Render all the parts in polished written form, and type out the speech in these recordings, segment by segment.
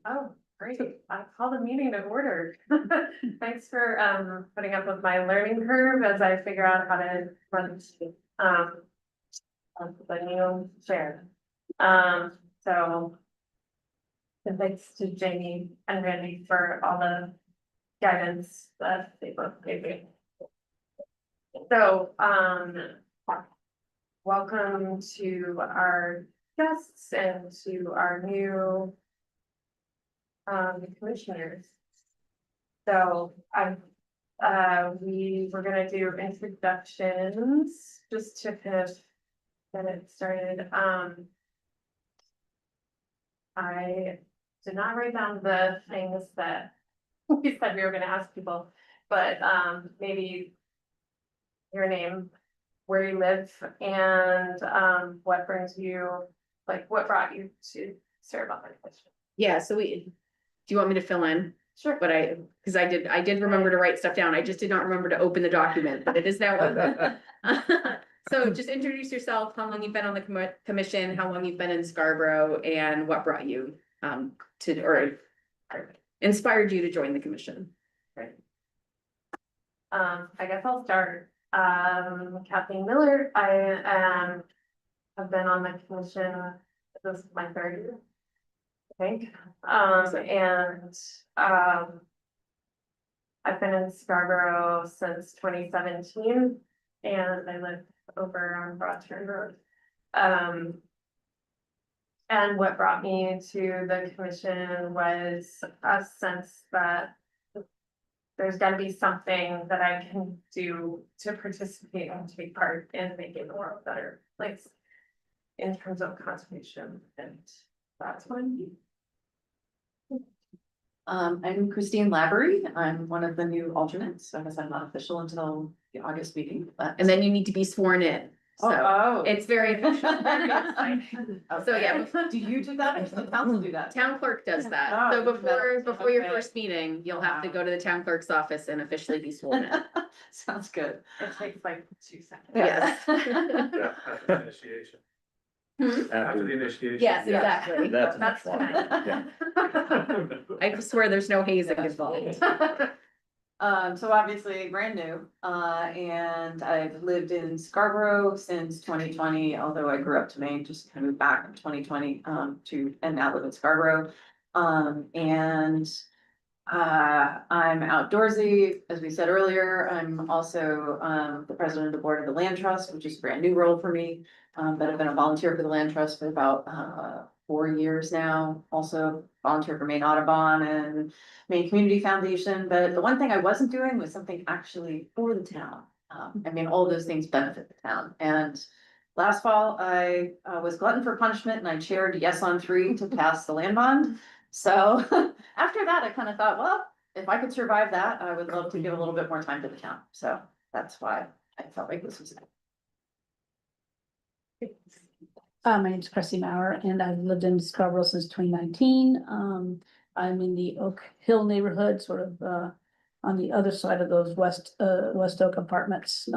Oh, great. I call the meeting to order. Thanks for putting up with my learning curve as I figure out how to run um the new chair. So and thanks to Jamie and Randy for all the guidance that they both gave me. So welcome to our guests and to our new commissioners. So we were gonna do introductions just to kind of get it started. I did not write down the things that we said we were gonna ask people, but maybe your name, where you live, and what brings you, like, what brought you to serve on the commission? Yeah, so do you want me to fill in? Sure. But because I did remember to write stuff down. I just did not remember to open the document, but it is now. So just introduce yourself, how long you've been on the commission, how long you've been in Scarborough, and what brought you or inspired you to join the commission. Right. I guess I'll start. Kathleen Miller. I have been on the commission. This is my third year, I think. I've been in Scarborough since 2017, and I live over on Broad Turn Road. And what brought me to the commission was a sense that there's got to be something that I can do to participate and take part in making the world a better place in terms of conservation, and that's what I need. I'm Christine Lavery. I'm one of the new alternates, so I guess I'm not official until the August meeting, but. And then you need to be sworn in. So it's very official. So yeah, Do you do that or does the council do that? town clerk does that. Oh, So before your okay. first meeting, you'll have to go to the town clerk's office and officially be sworn in. Sounds good. It takes like 2 seconds. Yes. After the initiation. After the initiation. Yes, exactly. That's tonight. I swear there's no hazing involved. So obviously brand new, and I've lived in Scarborough since 2020, although I grew up to Maine, just kind of moved back in 2020, and now live in Scarborough. I'm outdoorsy, as we said earlier. I'm also, the president of the board of the Land Trust, which is a brand new role for me. But I've been a volunteer for the Land Trust for about, 4 years now. Also volunteer for Maine Audubon and Maine Community Foundation. But the one thing I wasn't doing was something actually for the town. I mean, all those things benefit the town. And last fall, I was glutton for punishment and I chaired Yes on 3 to pass the land bond. So after that, I kind of thought, well, if I could survive that, I would love to give a little bit more time to the town. So that's why I felt like this was it. My name is Chrissy Maurer and I've lived in Scarborough since 2019. I'm in the Oak Hill neighborhood, sort of on the other side of those West Oak apartments,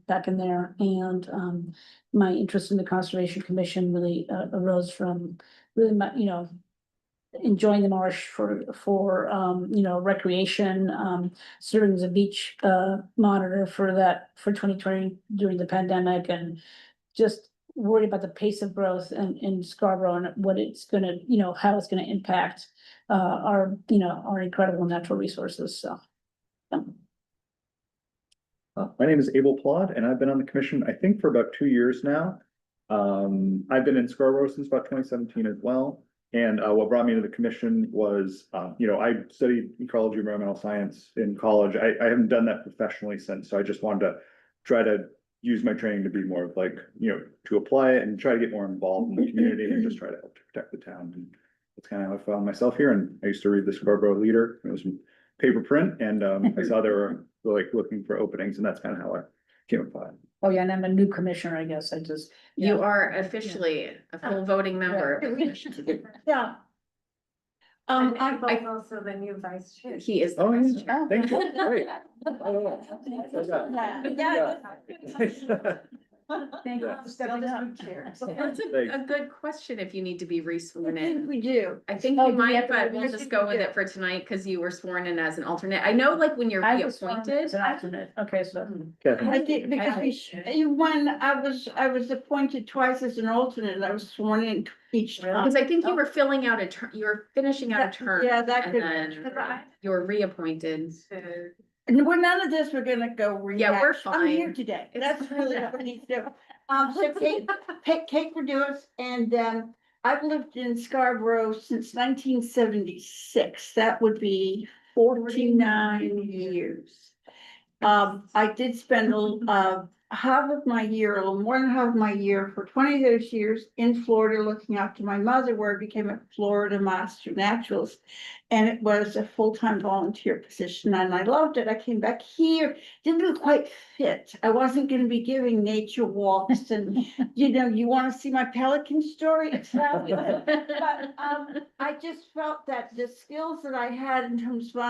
back in there. And my interest in the Conservation Commission really arose from really my, enjoying the marsh for recreation, serving as a beach monitor for 2020 during the pandemic, and just worried about the pace of growth in Scarborough and what it's gonna, how it's gonna impact our incredible natural resources. So. My name is Abel Plod and I've been on the commission, I think, for about 2 years now. I've been in Scarborough since about 2017 as well. And what brought me to the commission was, I studied ecology and environmental science in college. I haven't done that professionally since, so I just wanted to try to use my training to be more of like, to apply it and try to get more involved in the community and just try to help to protect the town. And that's kind of how I found myself here. And I used to read the Scarborough Leader. It was paper print, and I saw they were like looking for openings, and that's kind of how I came upon it. Oh, yeah, and I'm a new commissioner, I guess. You are officially a full voting member. Yeah. I'm I also the new vice chair. He is. Oh, yeah. Thank you. Great. Thank you Yeah. for stepping up. That's Thanks. a good question if you need to be re-sworn in. We do. I think Oh, you do we might, have to but do we'll this? just go with it for tonight because you were sworn in as an alternate. I know like when you're I was sworn reappointed. as an alternate, okay, so. Kathy, I did, because when I was appointed twice as an alternate, I was sworn in each time. Because I think you were filling out a term, you were finishing out a term. Yeah, that And could. then you were reappointed. And we're none of this, we're gonna go Yeah, we're rehash. I'm here fine. today. It's That's fine. really what we need to do. So Kate Reduce, and I've lived in Scarborough since 1976. That would be 49 years. I did spend half of my year, a little more than half of my year for 20 of those years in Florida, looking after my mother, where I became a Florida Master Naturalist. And it was a full-time volunteer position, and I loved it. I came back here, didn't quite fit. I wasn't gonna be giving nature walks and, you wanna see my pelican story? It's fabulous. But I just felt that the skills that I had in terms of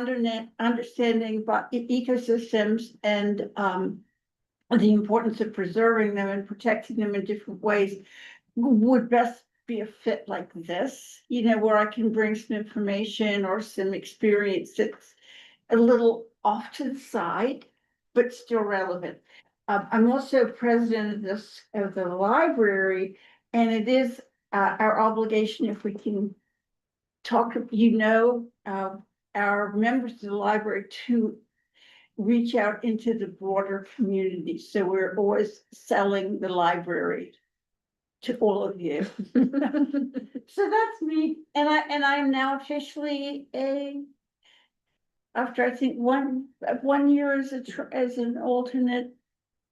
understanding about ecosystems and the importance of preserving them and protecting them in different ways would best be a fit like this, where I can bring some information or some experience that's a little off to the side, but still relevant. I'm also president of the library, and it is our obligation, if we can talk, our members of the library to reach out into the broader community. So we're always selling the library to all of you. So that's me. And I am now officially after I think one year as an alternate,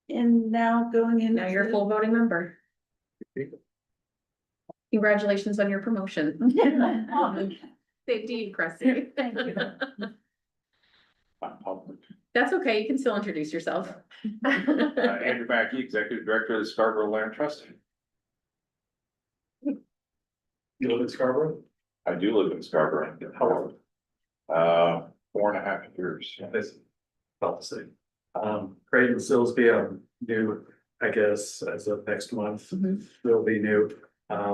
and now going in. Now you're a full voting member. Congratulations on your promotion. Same to you, Cressy. Thank you. That's okay, you can still introduce yourself. Andrew Mackey, Executive Director of the Scarborough Land Trust. You live in Scarborough? I do live in Scarborough. How long? 4.5 years. It's about the same. Creighton Silsby, I'm new, I guess, as of next month, will be new,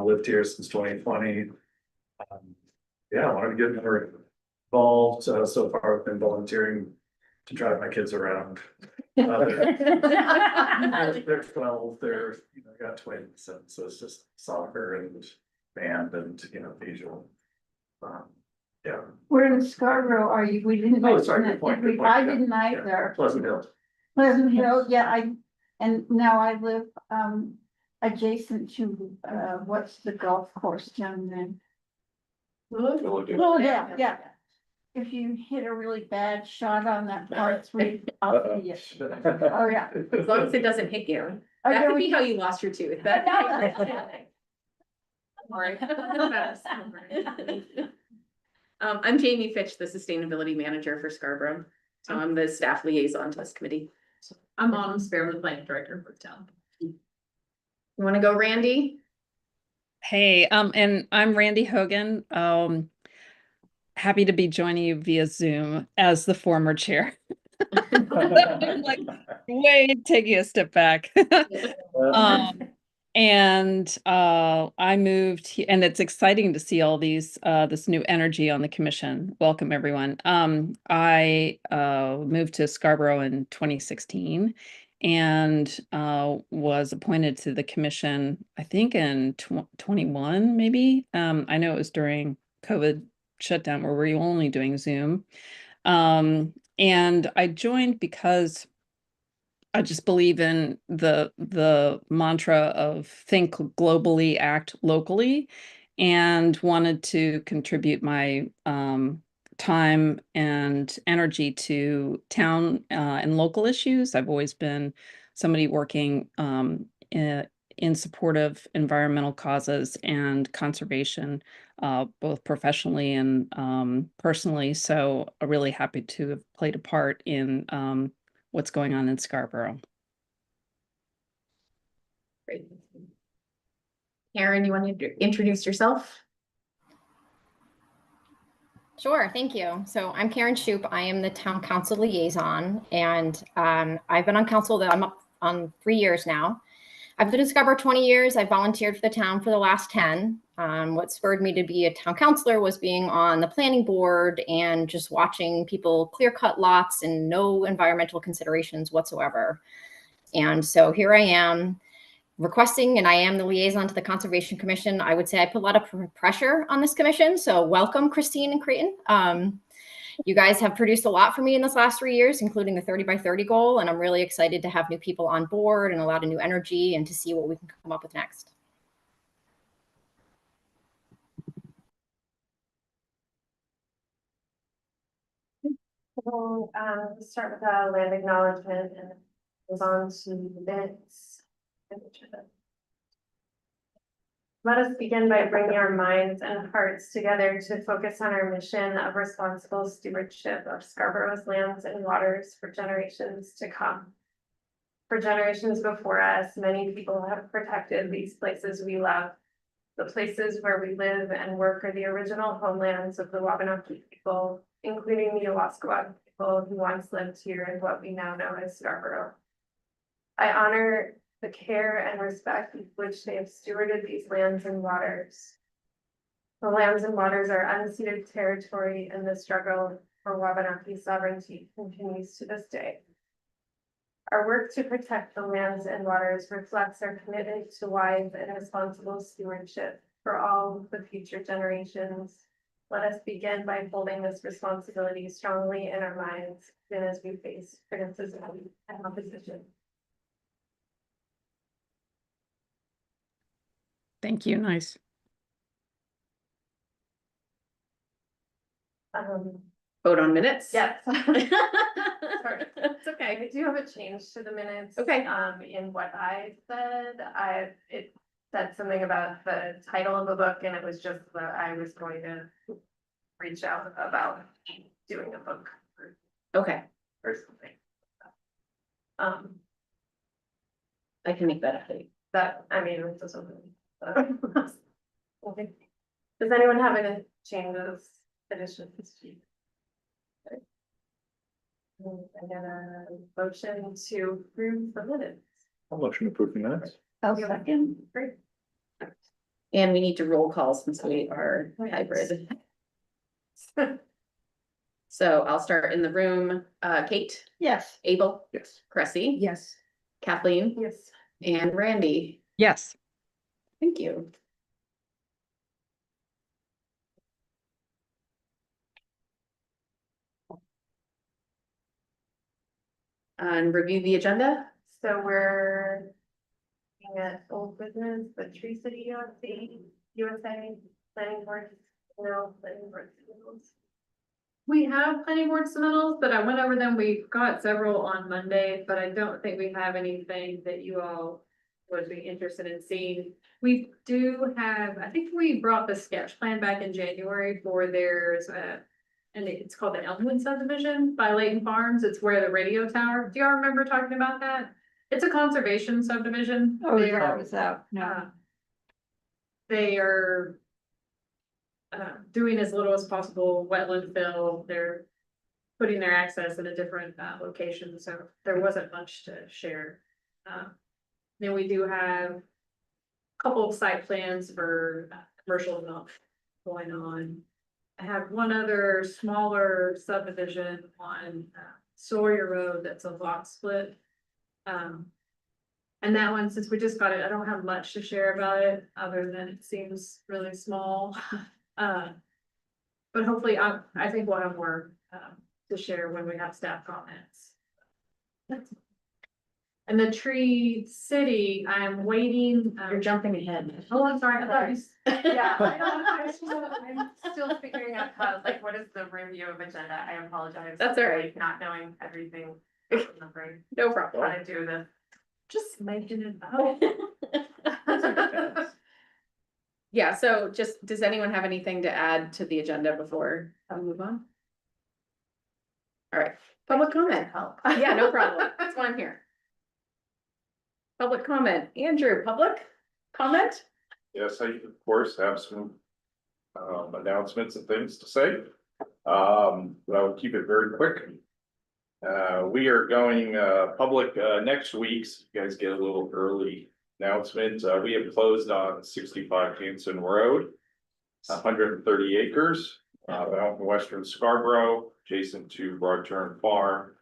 lived here since 2020. Yeah, I wanted to get more involved, so far I've been volunteering to drive my kids around. They're 12, they're, got twins, and so it's just soccer and band and, the usual. Yeah. Where in Scarborough are you? We didn't. Oh, sorry, mention good point, it. good point, I yeah, didn't Yeah, either. Pleasant Hill. Pleasant Hill, yeah, and now I live adjacent to what's the golf course down there? Oh, yeah. If you hit a really bad shot on that par three, I'll see it. Oh, yeah. As long as it doesn't hit you. Oh, That yeah, could we- be how you lost your tooth. That- I'm Jamie Fitch, the Sustainability Manager for Scarborough. So I'm the staff liaison to this committee. I'm Autumn Spare, the planning director for town. You wanna go, Randy? Hey, and I'm Randy Hogan. Happy to be joining you via Zoom as the former chair. Like, way taking a step back. I moved and it's exciting to see all these this new energy on the commission. Welcome everyone. I moved to Scarborough in 2016 and was appointed to the commission, I think in 21 maybe. I know it was during COVID shutdown where we were only doing Zoom. And I joined because I just believe in the mantra of think globally, act locally, and wanted to contribute my time and energy to town and local issues. I've always been somebody working in support of environmental causes and conservation, both professionally and personally. So I'm really happy to have played a part in what's going on in Scarborough. Great. Karen, you want to introduce yourself? Sure, thank you. So I'm Karen Shoup. I am the town council liaison, and I've been on council that I'm up on 3 years now. I've lived in Scarborough 20 years. I volunteered for the town for the last 10. What spurred me to be a town councilor was being on the planning board and just watching people clear cut lots and no environmental considerations whatsoever. And so here I am requesting, and I am the liaison to the Conservation Commission. I would say I put a lot of pressure on this commission. So welcome, Christine and Creighton. You guys have produced a lot for me in this last 3 years, including the 30 by 30 goal. And I'm really excited to have new people on board and a lot of new energy and to see what we can come up with next. So, start with a land acknowledgement and goes on to the minutes. Let us begin by bringing our minds and hearts together to focus on our mission of responsible stewardship of Scarborough's lands and waters for generations to come. For generations before us, many people have protected these places we love. The places where we live and work are the original homelands of the Wabanaki people, including the Owaskawa people who once lived here in what we now know as Scarborough. I honor the care and respect with which they have stewarded these lands and waters. The lands and waters are unceded territory, and the struggle for Wabanaki sovereignty continues to this day. Our work to protect the lands and waters reflects our commitment to wise and responsible stewardship for all the future generations. Let us begin by holding this responsibility strongly in our minds, even as we face criticism and opposition. Thank you. Nice. Vote on minutes? Yes. Sorry. It's okay. I do have a change to the minutes. Okay. In what I said, it said something about the title of the book, and it was just that I was going to reach out about doing a book Okay, or something. I can make that update. That, I mean, it doesn't really. Okay. Does anyone have any changes, additions? I got a motion to approve the minutes. I'll motion to approve the minutes. I'll second. Great. And we need to roll call since we are hybrid. So I'll start in the room. Kate, Yes. Abel, Yes. Cressy, Yes. Kathleen, Yes. and Randy. Yes. Thank you. And review the agenda. So we're looking at old business, the Tree City USA, planning board, planning board. We have planning board submittals, but I went over them. We got several on Monday, but I don't think we have anything that you all would be interested in seeing. We do have, I think we brought the sketch plan back in January for theirs, and it's called the Elmwood subdivision by Layton Farms. It's where the radio tower, do y'all remember talking about that? It's a conservation subdivision. Oh, They that are- was out. No. They are doing as little as possible wetland fill. They're putting their access in a different location, so there wasn't much to share. Then we do have a couple of site plans for commercial development going on. I have one other smaller subdivision on Sawyer Road that's a lot split. And that one, since we just got it, I don't have much to share about it, other than it seems really small. But hopefully, I think we'll have more to share when we have staff comments. And the Tree City, I am waiting. You're jumping ahead. Oh, I'm sorry, I thought you. Yeah, I'm still figuring out how, like, what is the review of agenda? I apologize. That's all for, right. like, not knowing everything. Remembering No how problem. to do this. Just making it up. Yeah, so just, does anyone have anything to add to the agenda before we move on? All right, public comment. Help. Yeah, no problem. That's why I'm here. Public comment. Andrew, public comment? Yes, I of course have some announcements and things to say. But I will keep it very quick. We are going public next week, so you guys get a little early announcement, we have closed on 65 Hanson Road. 130 acres, out in western Scarborough, adjacent to Broad Turn Farm.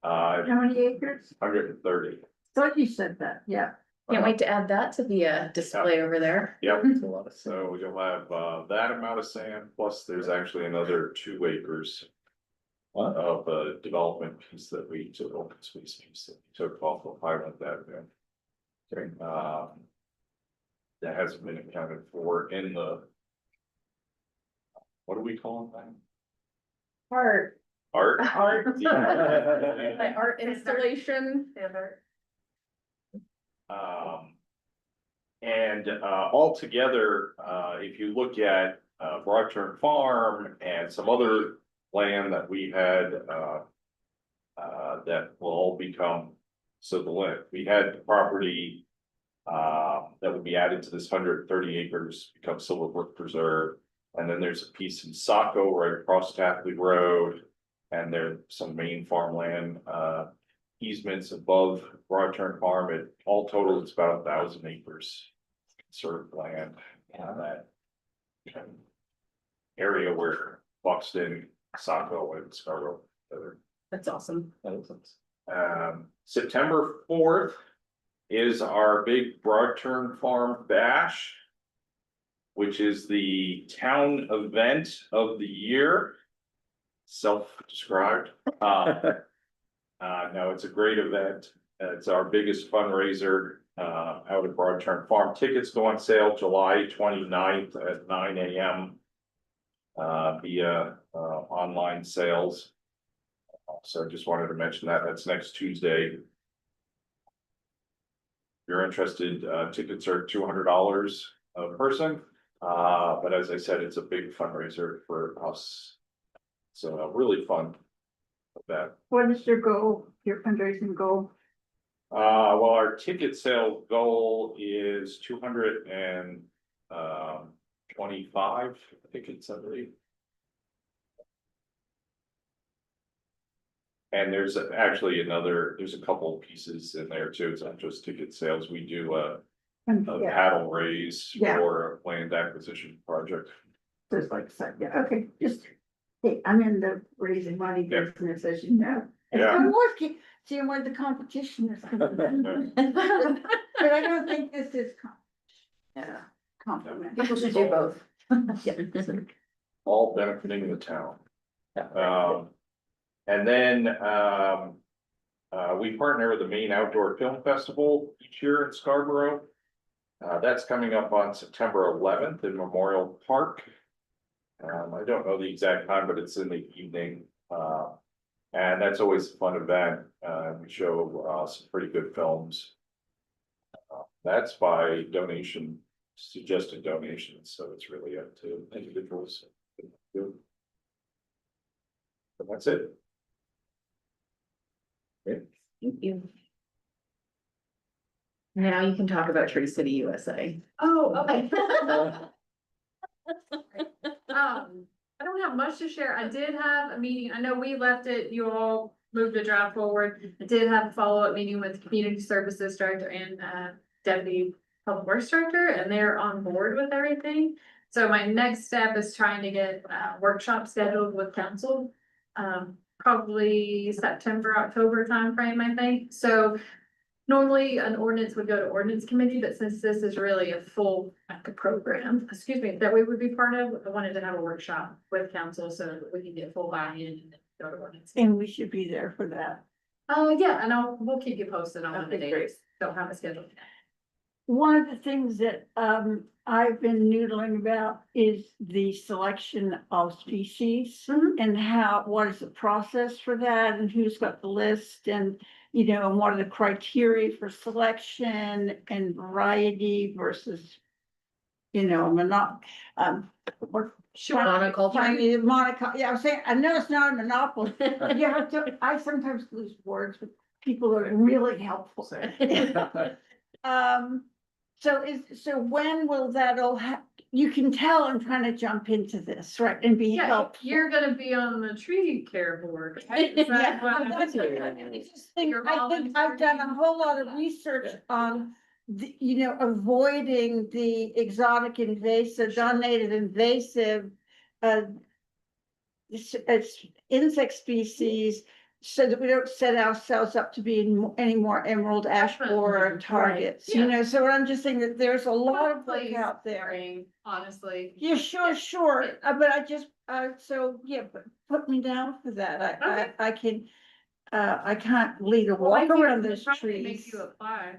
How many acres? 130. Thought you said that, yeah. Can't wait to add that to the display over there. Yep, It's a lot of. so you'll have that amount of sand, plus there's actually another 2 acres. Of a development piece that we took, open space piece that we took off of Highland Avenue. Okay, that hasn't been accounted for in the. What do we call that? Art. Art. Art. Yeah. My art installation. And altogether, if you look at Broad Turn Farm and some other land that we had, that will all become civil lit. We had property that would be added to this 130 acres, become Silver Brook Preserve. And then there's a piece in Saco right across Tapley Road. And there's some main farmland easements above Broad Turn Farm. It all total, it's about 1,000 acres conserved land. That area where Buxton, Saco and Scarborough. That's awesome. September 4th is our big Broad Turn Farm Bash, which is the town event of the year. Self-described. No, it's a great event. It's our biggest fundraiser out at Broad Turn Farm. Tickets go on sale July 29th at 9 a.m. Via online sales. So I just wanted to mention that. That's next Tuesday. If you're interested, tickets are $200 a person. But as I said, it's a big fundraiser for us. So really fun event. What is your goal, your fundraising goal? Well, our ticket sale goal is 225 tickets, I believe. And there's actually there's a couple pieces in there too. It's not just ticket sales. We do a Yeah, paddle raise Yeah. for a land acquisition project. just like, so, yeah, okay, just, hey, I'm in the raising money Yeah. business, as you know. And Yeah. I'm working, seeing where the competition is coming in. But I don't think this is compliment. People should do both. All benefiting the town. And then, we partner with the Maine Outdoor Film Festival each year in Scarborough. That's coming up on September 11th in Memorial Park. I don't know the exact time, but it's in the evening. And that's always a fun event. We show some pretty good films. That's by donation, suggested donations, so it's really up to individuals. But that's it. Thank you. Now you can talk about Tree City USA. Oh, okay. I don't have much to share. I did have a meeting. I know we left it, you all moved the draft forward. I did have a follow-up meeting with Community Services Director and Deputy Public Works Director, and they're on board with everything. So my next step is trying to get a workshop scheduled with council. Probably September, October timeframe, I think. So normally an ordinance would go to ordinance committee, but since this is really a full program, excuse me, that we would be part of, I wanted to have a workshop with council so that we can get full buy-in and then go to ordinance. And we should be there for that. Yeah, and we'll keep you posted on the Okay, great. dates. Don't have a schedule. One of the things that I've been noodling about is the selection of species Mhm. and what is the process for that and who's got the list and, you know, and what are the criteria for selection and variety versus, you know, Monaco, yeah, I was saying, I know it's not a monopoly. Yeah, I sometimes lose words with people that are really helpful. So when will that all you can tell I'm trying to jump into this, right, and be Yeah, helpful. you're gonna be on the tree care board, right? Is that Yeah, what- that's what I think. You're I think I've done a whole lot of volunteering. research on you know, avoiding the exotic invasive, non-native invasive, uh, insect species, so that we don't set ourselves up to be any more emerald ash borer targets, you yeah. know, so I'm just saying that there's a lot of work Place out there. varying, honestly. Yeah, sure, but I just, so, yeah, but put me down for that, Okay. I can, I can't lead a Well, I walk think around it those probably Make trees. you apply.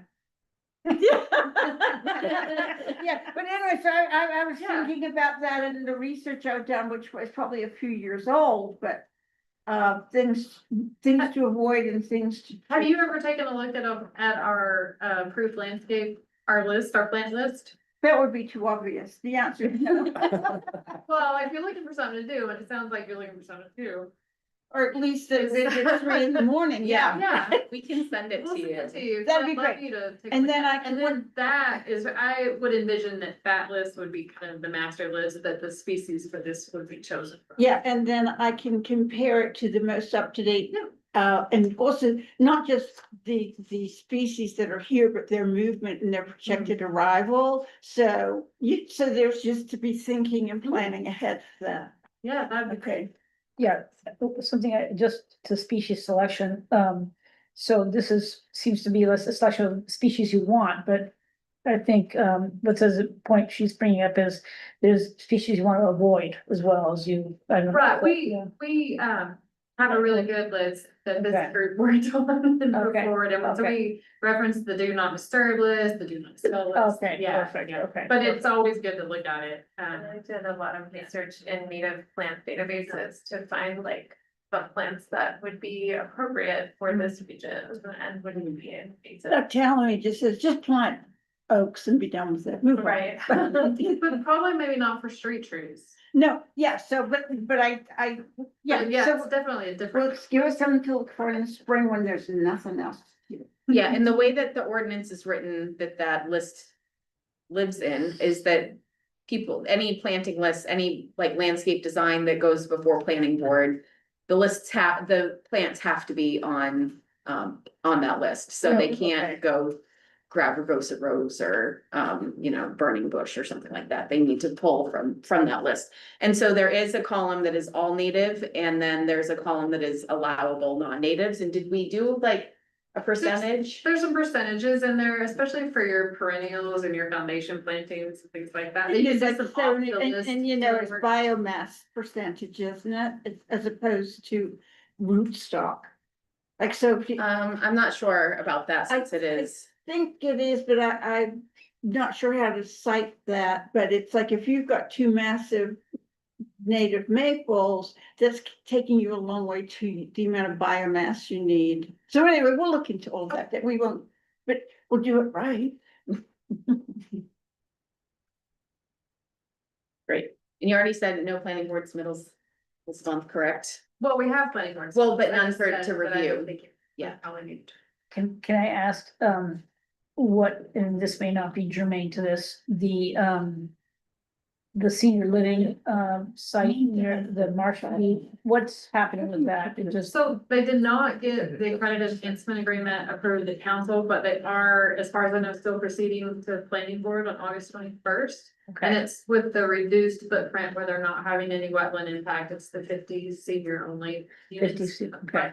Yeah, but anyway, so I was Yeah. thinking about that in the research I've done, which was probably a few years old, but things to avoid and things to. Have you ever taken a look at our approved landscape, our list, our plant list? That would be too obvious. The answer is no. Well, if you're looking for something to do, and it sounds like you're looking for something to do. Or at least at 3 a.m, yeah. Yeah. We can send it We'll to send it to you. you. That'd be I'd love great. you to take a And look then at it. I And can- then that is, I would envision that list would be kind of the master list that the species for this would be chosen from. Yeah, and then I can compare it to the most up-to-date, and also not just the species that are here, but their movement and their projected arrival. So there's just to be thinking and planning ahead for that. Yeah, that'd be great. Okay. Yeah, something just to species selection, so this seems to be less a selection of species you want, but. I think, what says the point she's bringing up is, there's species you want to avoid as well as you. I don't know, Right, yeah. we have a really good list that this Okay. group worked on and moved Okay, forward, and so okay. we reference the do not disturb list, the do not dispel list. Okay, Yeah, perfect, yeah. okay. But it's always good to look at it, And I did a lot of research in native plant databases to find like the plants that would be appropriate for this region and wouldn't be invasive. Doug Talley just says, just plant oaks and be done with it. Move on. Right. but probably maybe not for street trees. No, yeah, so, but yeah, But yeah, so it's definitely a well, different. give us something to look for in the spring when there's nothing else to do. Yeah, and the way that the ordinance is written, that list lives in, is that people, any planting list, any like landscape design that goes before planning board, the plants have to be on that list, so they Oh, can't okay. go grab rugosa rose or, burning bush or something like that. They need to pull from that list. And so there is a column that is all native, and then there's a column that is allowable non-natives. And did we do like a percentage? There's some percentages in there, especially for your perennials and your foundation plantings and things like that. They It use is this like off the list. and you know, it's biomass percentage, isn't it? As opposed to rootstock. Like, so if you- I'm not sure about that, since it is. think it is, but I'm not sure how to cite that, but it's like if you've got two massive native maples, that's taking you a long way to the amount of biomass you need. So anyway, we'll look into all that we won't, but we'll do it right. Great. And you already said no planning board submittals this month, correct? Well, we have planning boards. Well, but none to review. Yeah. Yeah. Can I ask, what, and this may not be germane to this, the senior living, site near the Marshall, what's happening with that? It just, So they did not get the accredited enhancement agreement approved at council, but they are, as far as I know, still proceeding to planning board on August 21st. And okay, it's with the reduced footprint where they're not having any wetland impact. It's the 50 senior only. units. 50, okay.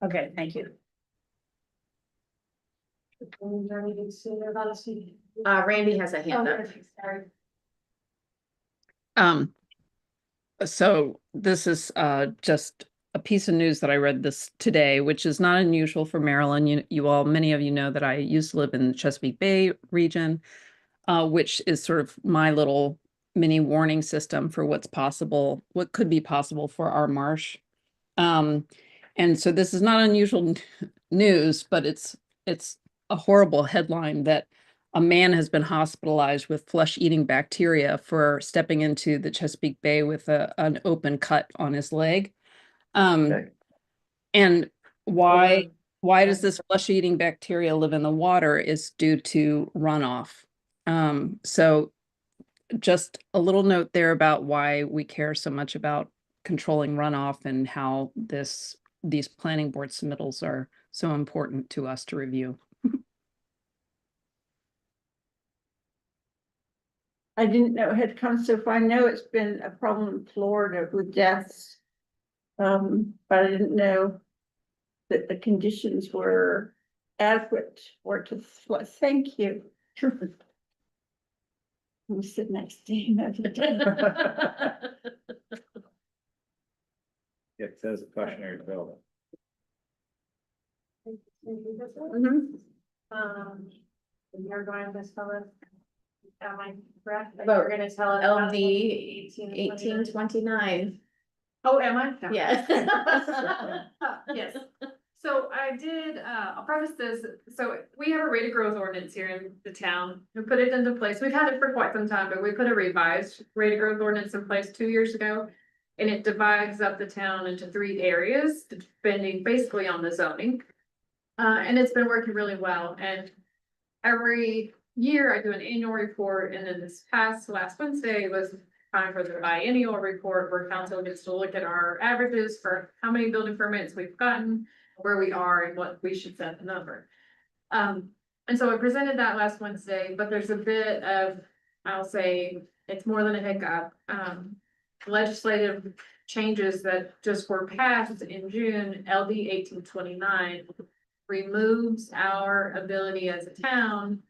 Okay, thank you. Randy has a hand up. So this is just a piece of news that I read this today, which is not unusual for Maryland. Many of you know that I used to live in the Chesapeake Bay region, which is sort of my little mini warning system for what's possible, what could be possible for our marsh. And so this is not unusual news, but it's a horrible headline that a man has been hospitalized with flesh-eating bacteria for stepping into the Chesapeake Bay with an open cut on his leg. And why does this flesh-eating bacteria live in the water is due to runoff. So just a little note there about why we care so much about controlling runoff and how these planning board submittals are so important to us to review. I didn't know it had come so far. I know it's been a problem in Florida with deaths. But I didn't know that the conditions were adequate for it to, thank you. I'm sitting next to him every day. Yeah, it says cautionary tale. You're going to tell us. Am I correct? That About You're gonna tell us. about LD the 1829. Oh, am I? No. Yes. Yes, so I did, I'll preface this, so we have a rate of growth ordinance here in the town. We put it into place, we've had it for quite some time, but we put a revised rate of growth ordinance in place 2 years ago. And it divides up the town into 3 areas, depending basically on the zoning. And it's been working really well, and every year I do an annual report, and then this last Wednesday was time for the biennial report, where council gets to look at our averages for how many building permits we've gotten, where we are, and what we should set the number. And so I presented that last Wednesday, but there's a bit of, I'll say, it's more than a hiccup. Legislative changes that just were passed in June, LD 1829 removes our ability as a town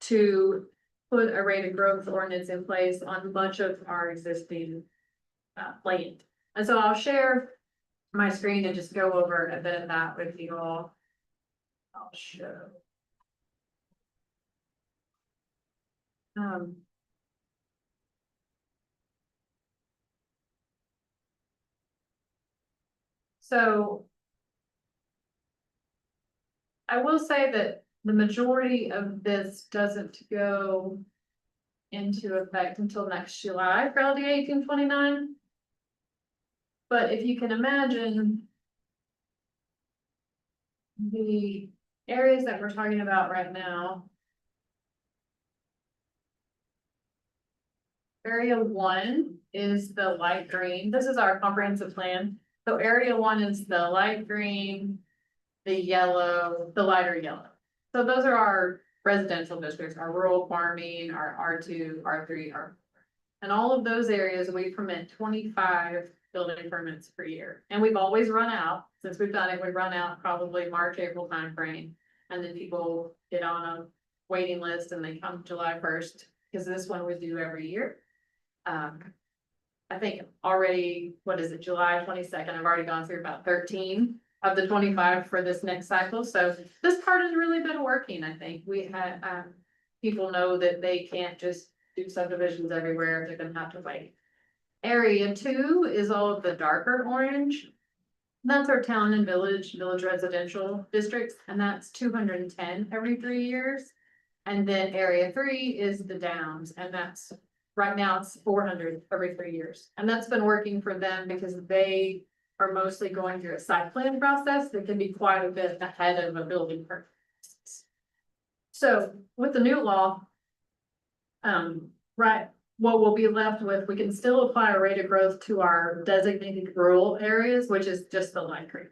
to put a rate of growth ordinance in place on much of our existing land. And so I'll share my screen and just go over a bit of that with you all. I'll show. So I will say that the majority of this doesn't go into effect until next July for LD 1829. But if you can imagine the areas that we're talking about right now. Area 1 is the light green. This is our comprehensive plan. So area 1 is the light green, the yellow, the lighter yellow. So those are our residential districts, our rural farming, our R2, R3, R4. And all of those areas, we permit 25 building permits per year. And we've always run out, since we've done it, we run out probably March, April timeframe. And then people get on a waiting list and they come July 1st, because this one we do every year. I think already, what is it, July 22nd, I've already gone through about 13 of the 25 for this next cycle. So this part has really been working, I think. We had, people know that they can't just do subdivisions everywhere, they're gonna have to wait. Area 2 is all of the darker orange. That's our town and village residential districts, and that's 210 every 3 years. And then area 3 is the downs, and that's, right now it's 400 every 3 years. And that's been working for them because they are mostly going through a site plan process that can be quite a bit ahead of a building permit. So with the new law, right, what we'll be left with, we can still apply a rate of growth to our designated rural areas, which is just the light green.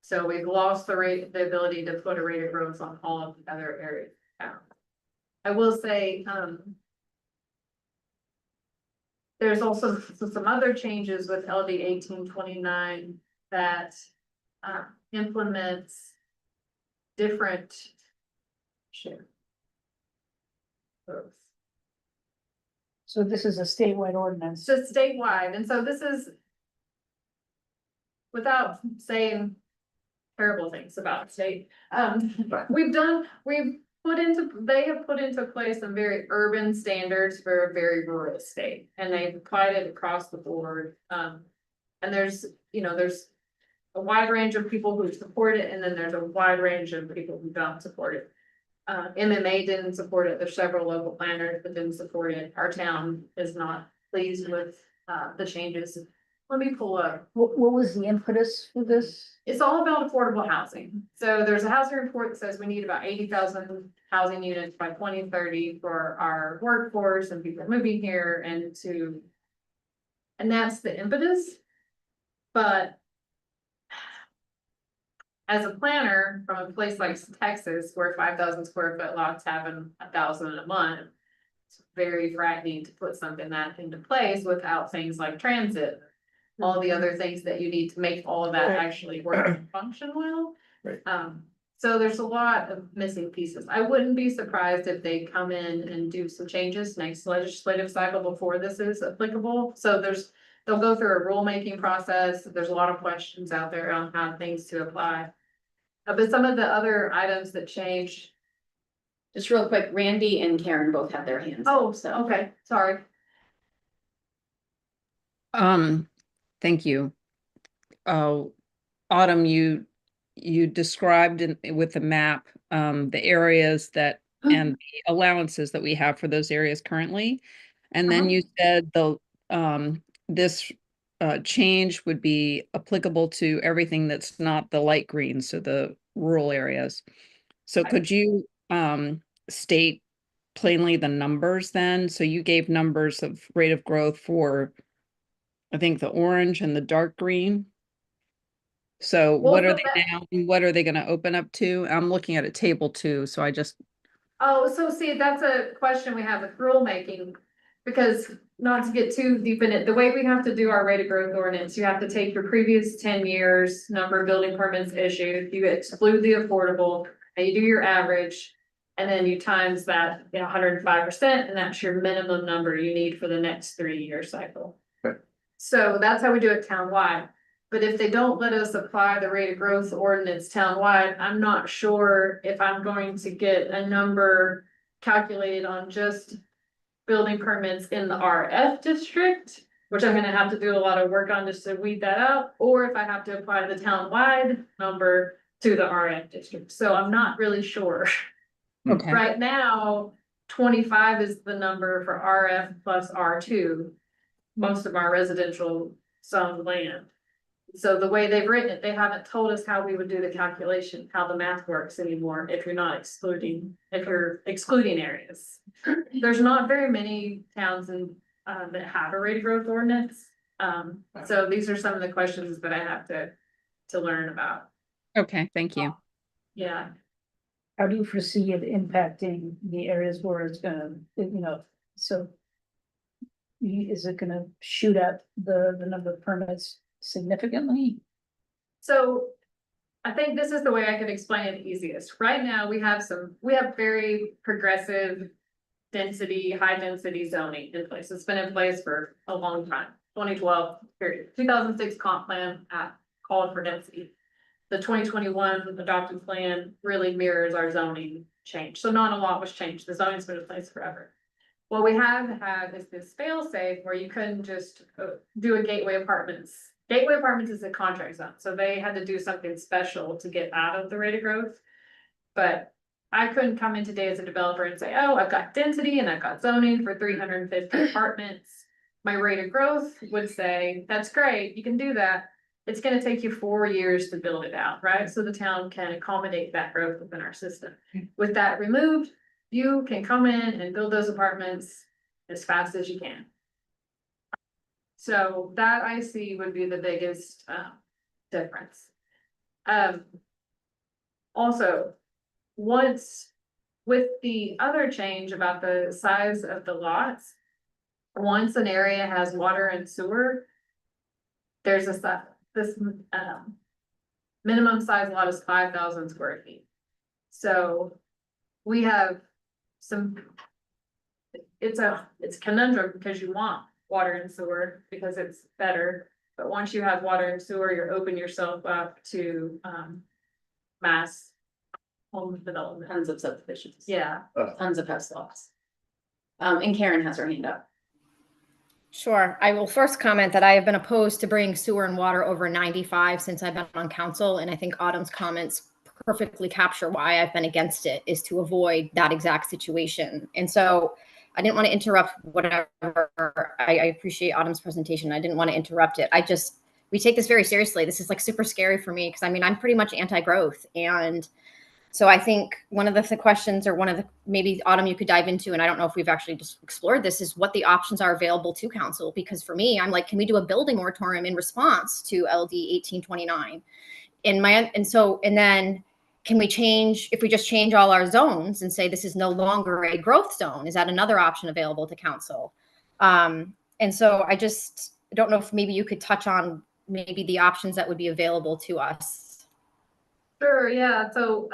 So we've lost the ability to put a rate of growth on all of the other areas. I will say, there's also some other changes with LD 1829 that implements different share. So this is a statewide ordinance. It's just statewide, and so this is, without saying terrible things about the state, they have put into place some very urban standards for a very rural state, and they've applied it across the board. And there's a wide range of people who support it, and then there's a wide range of people who don't support it. MMA didn't support it. There's several local planners that didn't support it. Our town is not pleased with the changes. Let me pull up. What was the impetus for this? It's all about affordable housing. So there's a housing report that says we need about 80,000 housing units by 2030 for our workforce and people moving here and that's the impetus. But as a planner from a place like Texas, where 5,000 square foot lots having 1,000 a month. It's very frightening to put something that into place without things like transit. All the other things that you need to make all of that actually work and function well. Right. So there's a lot of missing pieces. I wouldn't be surprised if they come in and do some changes next legislative cycle before this is applicable. So they'll go through a rulemaking process. There's a lot of questions out there on how things to apply. But some of the other items that changed. Just real quick, Randy and Karen both have their hands Oh, up, so. okay, sorry. Thank you. Autumn, you described with the map, the areas that, and the allowances that we have for those areas currently. And then you said this change would be applicable to everything that's not the light green, so the rural areas. So could you state plainly the numbers then? So you gave numbers of rate of growth for, I think, the orange and the dark green. So Well, what are so they now? And what are they going to open up to? I'm looking at a table too, so I just. Oh, so see, that's a question we have with rulemaking, because not to get too deep in it, the way we have to do our rate of growth ordinance, you have to take your previous 10 years, number of building permits issued, you exclude the affordable, and you do your average. And then you times that, 105%, and that's your minimum number you need for the next 3-year cycle. Okay. So that's how we do it townwide. But if they don't let us apply the rate of growth ordinance townwide, I'm not sure if I'm going to get a number calculated on just building permits in the RF district, which I'm gonna have to do a lot of work on just to weed that out, or if I have to apply the townwide number to the RF district. So I'm not really sure. Okay. Right now, 25 is the number for RF plus R2, most of our residential zoned land. So the way they've written it, they haven't told us how we would do the calculation, how the math works anymore, if you're excluding areas. There's not very many towns that have a rate of growth ordinance. So these are some of the questions that I have to learn about. Okay, thank you. Yeah. How do you foresee it impacting the areas where it's gonna, so is it gonna shoot up the number of permits significantly? So I think this is the way I could explain it easiest. Right now, we have very progressive density, high density zoning in place. It's been in place for a long time, 2012 period, 2006 comp plan called for density. The 2021 adopted plan really mirrors our zoning change. So not a lot was changed. The zoning's been in place forever. What we have had is this fail safe where you couldn't just do a gateway apartments. Gateway apartments is a contract zone, so they had to do something special to get out of the rate of growth. But I couldn't come in today as a developer and say, oh, I've got density and I've got zoning for 350 apartments. My rate of growth would say, that's great, you can do that. It's gonna take you 4 years to build it out, right? So the town can accommodate that growth within our system. With that removed, you can come in and build those apartments as fast as you can. So that I see would be the biggest difference. Also, once with the other change about the size of the lots, once an area has water and sewer, there's this minimum size lot is 5,000 square feet. So we have it's a conundrum because you want water and sewer because it's better. But once you have water and sewer, you're opening yourself up to mass home development. Tons of subdivisions. Yeah. Tons of house lots. And Karen has her hand up. Sure. I will first comment that I have been opposed to bringing sewer and water over 95 since I've been on council. And I think Autumn's comments perfectly capture why I've been against it, is to avoid that exact situation. And so I didn't want to interrupt whatever. I appreciate Autumn's presentation. I didn't want to interrupt it. We take this very seriously. This is like super scary for me because I mean, I'm pretty much anti-growth. And so I think one of the questions, or one of the, maybe Autumn you could dive into, and I don't know if we've actually just explored this, is what the options are available to council. Because for me, I'm like, can we do a building moratorium in response to LD 1829? and then can we change, if we just change all our zones and say this is no longer a growth zone, is that another option available to council? And so I don't know if maybe you could touch on maybe the options that would be available to us. Sure, yeah, so,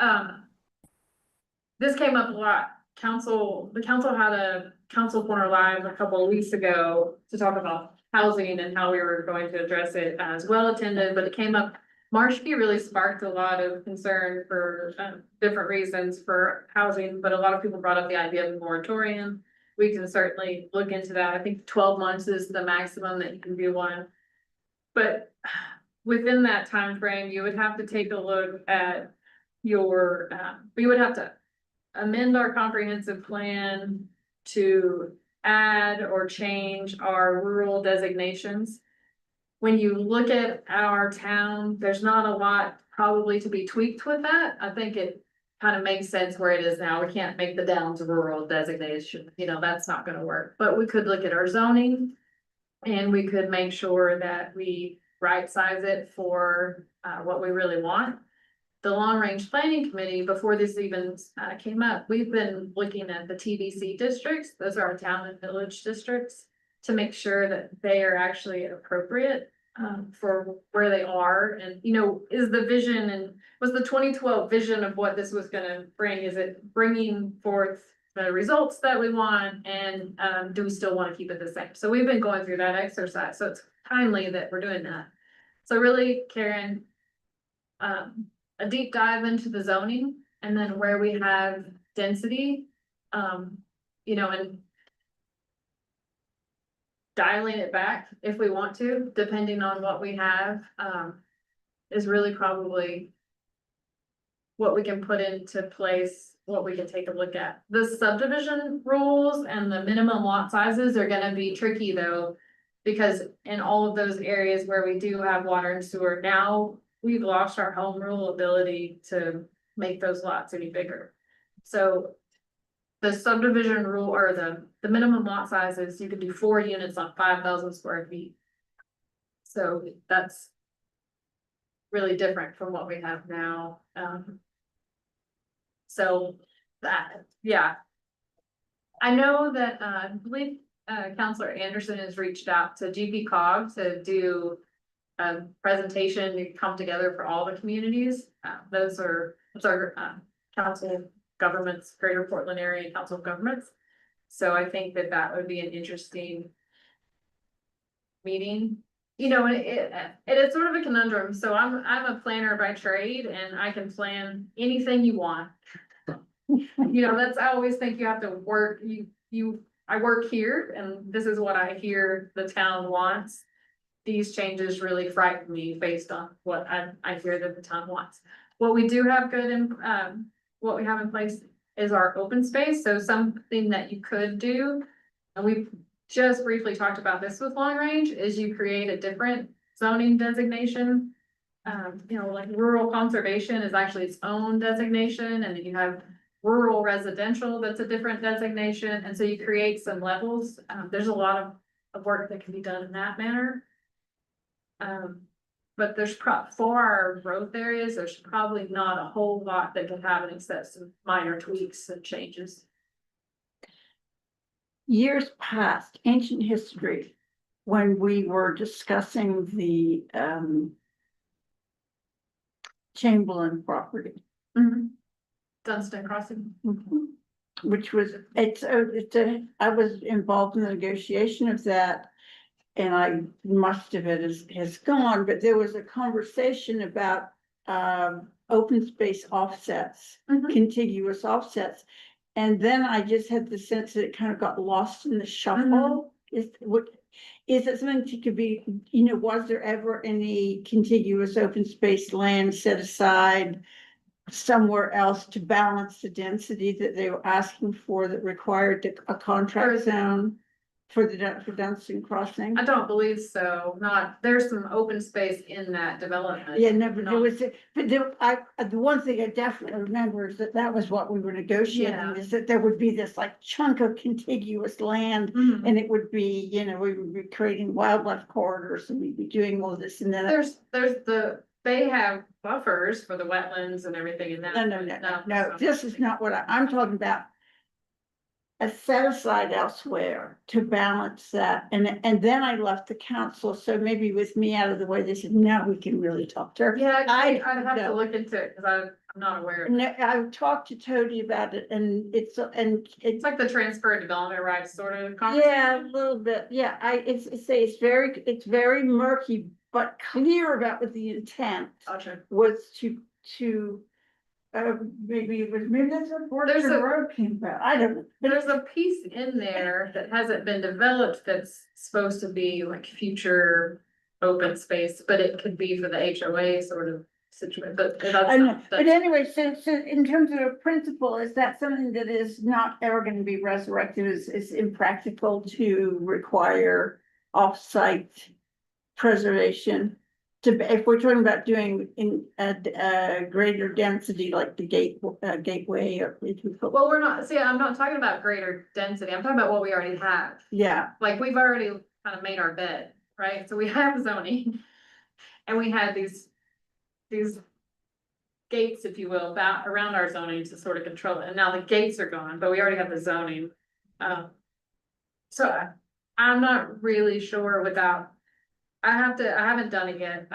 this came up a lot. The council had a council corner live a couple of weeks ago to talk about housing and how we were going to address it, as well attended, but it came up. Marshke really sparked a lot of concern for different reasons for housing, but a lot of people brought up the idea of a moratorium. We can certainly look into that. I think 12 months is the maximum that you can do one. But within that time frame, you would have to take a look at your, we would have to amend our comprehensive plan to add or change our rural designations. When you look at our town, there's not a lot probably to be tweaked with that. I think it kind of makes sense where it is now. We can't make the Downs rural designation, that's not gonna work. But we could look at our zoning and we could make sure that we right size it for what we really want. The long range planning committee, before this even came up, we've been looking at the TVC districts. Those are our town and village districts, to make sure that they are actually appropriate for where they are. And, is the vision, and was the 2012 vision of what this was gonna bring, is it bringing forth the results that we want? And do we still want to keep it the same? So we've been going through that exercise. So it's timely that we're doing that. So really, Karen, a deep dive into the zoning, and then where we have density, and dialing it back if we want to, depending on what we have, is really probably what we can put into place, what we can take a look at. The subdivision rules and the minimum lot sizes are gonna be tricky though, because in all of those areas where we do have water and sewer, now we've lost our home rule ability to make those lots any bigger. So the subdivision rule, or the minimum lot sizes, you can do 4 units on 5,000 square feet. So that's really different from what we have now. So that, yeah. I know that, I believe, Counselor Anderson has reached out to GP-COG to do a presentation to come together for all the communities. Those are council governments, Greater Portland Area Council of Governments. So I think that would be an interesting meeting. It is sort of a conundrum. So I'm a planner by trade, and I can plan anything you want. I always think you have to work, I work here, and this is what I hear the town wants. These changes really frighten me based on what I hear that the town wants. What we do have good in, what we have in place is our open space. So something that you could do, and we've just briefly talked about this with long range, is you create a different zoning designation. Like rural conservation is actually its own designation, and then you have rural residential, that's a different designation. And so you create some levels. There's a lot of work that can be done in that manner. But there's for our growth areas, there's probably not a whole lot that can have an excess of minor tweaks and changes. Years past, ancient history, when we were discussing the Chamberlain property. Dunstan Crossing. Which was, I was involved in the negotiation of that. And much of it has gone, but there was a conversation about open space offsets, contiguous offsets. And then I just had the sense that it kind of got lost in the shuffle. Is it something that could be, was there ever any contiguous open space land set aside somewhere else to balance the density that they were asking for that required a contract zone for Dunstan Crossing? I don't believe so. There's some open space in that development. Yeah, no, but the one thing I definitely remember is that was what we were negotiating, is that there would be this like chunk of contiguous land, and it would be, we would be creating wildlife corridors, and we'd be doing all this, and then there's the they have buffers for the wetlands and everything in that. No, so- this is not what I'm talking about. A set aside elsewhere to balance that, and then I left the council, so maybe with me out of the way, they said, now we can really talk to her. Yeah, I I'd have to know. look into it, cause I'm not aware. And I've talked to Tony about it, and it's It's like the transfer and development rights sort of yeah, a conversation. little bit, yeah, it's very murky, but clear about what the intent Gotcha. was to. Maybe that's what There's Orchard a- Road came about, I don't know, but There's a piece in there that hasn't been developed that's supposed to be like future open space, but it could be for the HOA sort of situation, but that's I know, not. but anyway, so in terms of a principle, is that something that is not ever gonna be resurrected, is impractical to require off-site preservation? If we're talking about doing in a greater density like the gateway or. Well, we're not, see, I'm not talking about greater density, I'm talking about what we already have. Yeah, Like, we've already kind of made our bed, right? So we have zoning. And we had these gates, if you will, about around our zoning to sort of control it. And now the gates are gone, but we already have the zoning. So I'm not really sure without, I haven't done it yet.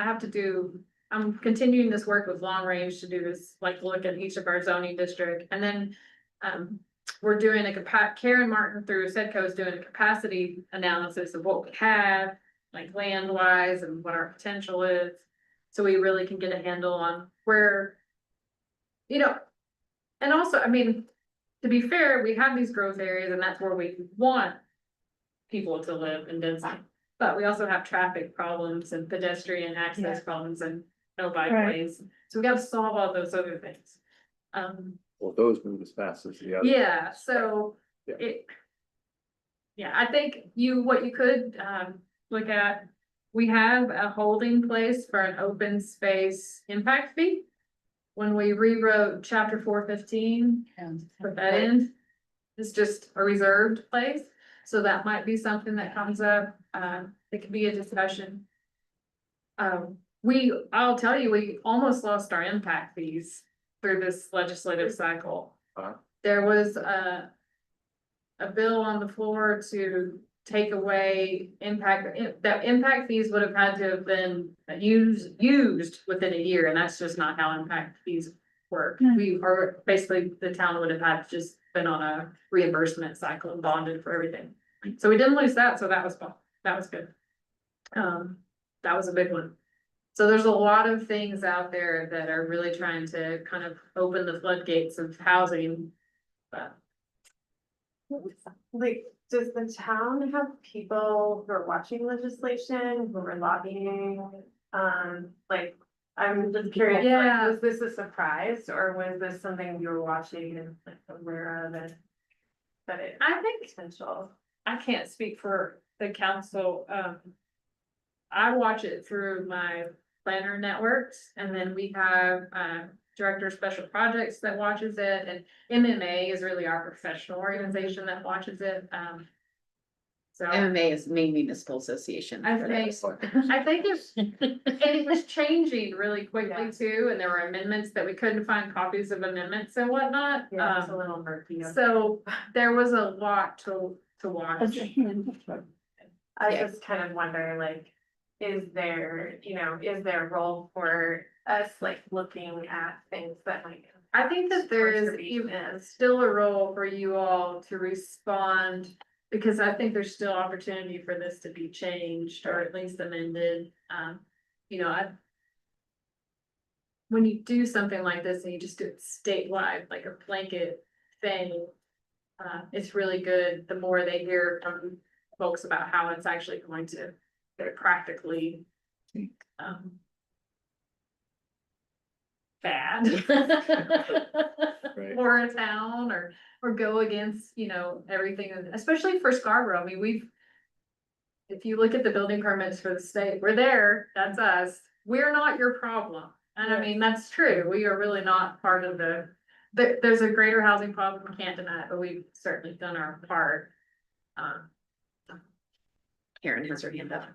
I'm continuing this work with Long Range to do this, like look at each of our zoning district. And then we're doing Karen Martin through Sedco is doing a capacity analysis of what we have, like land wise and what our potential is. So we really can get a handle on where, and also, I mean, to be fair, we have these growth areas and that's where we want people to live in density. But we also have traffic problems and pedestrian access problems and no bikeways. So we gotta solve all those other things. Well, those move as fast as the other. Yeah, so Yeah. Yeah, I think what you could look at, we have a holding place for an open space impact fee. When we rewrote chapter 415, put that in, it's just a reserved place. So that might be something that comes up, it could be a discussion. I'll tell you, we almost lost our impact fees through this legislative cycle. There was a bill on the floor to take away that impact fees would have had to have been used within a year, and that's just not how impact fees work. We are, basically, the town would have had to just been on a reimbursement cycle and bonded for everything. So we didn't lose that, so that was good. That was a big one. So there's a lot of things out there that are really trying to kind of open the floodgates of housing. But Like, does the town have people who are watching legislation, who are lobbying? Like, I'm just curious, like, Yeah. was this a surprise or was this something you were watching and like aware of it? That it I think, potential? I can't speak for the council, I watch it through my planner networks, and then we have, director of special projects that watches it, and MMA is really our professional organization that watches it, so. MMA is Maine Municipal Association. I think it was changing really quickly too, and there were amendments that we couldn't find copies of amendments and whatnot. Yeah, it's a little murky. So there was a lot to watch. I just kind of wonder, like, is there a role for us, like, looking at things that might. I think that there is Conservation even still a role for you all to respond, because I think there's still opportunity for this to be changed or at least amended. When you do something like this and you just do it statewide, like a blanket thing, it's really good. The more they hear from folks about how it's actually going to practically, bad. Right. For a town or go against, everything, especially for Scarborough. I mean, if you look at the building permits for the state, we're there, that's us. We're not your problem. And I mean, that's true. We are really not part of there's a greater housing problem, we can't deny it, but we've certainly done our part. Karen has her hand up.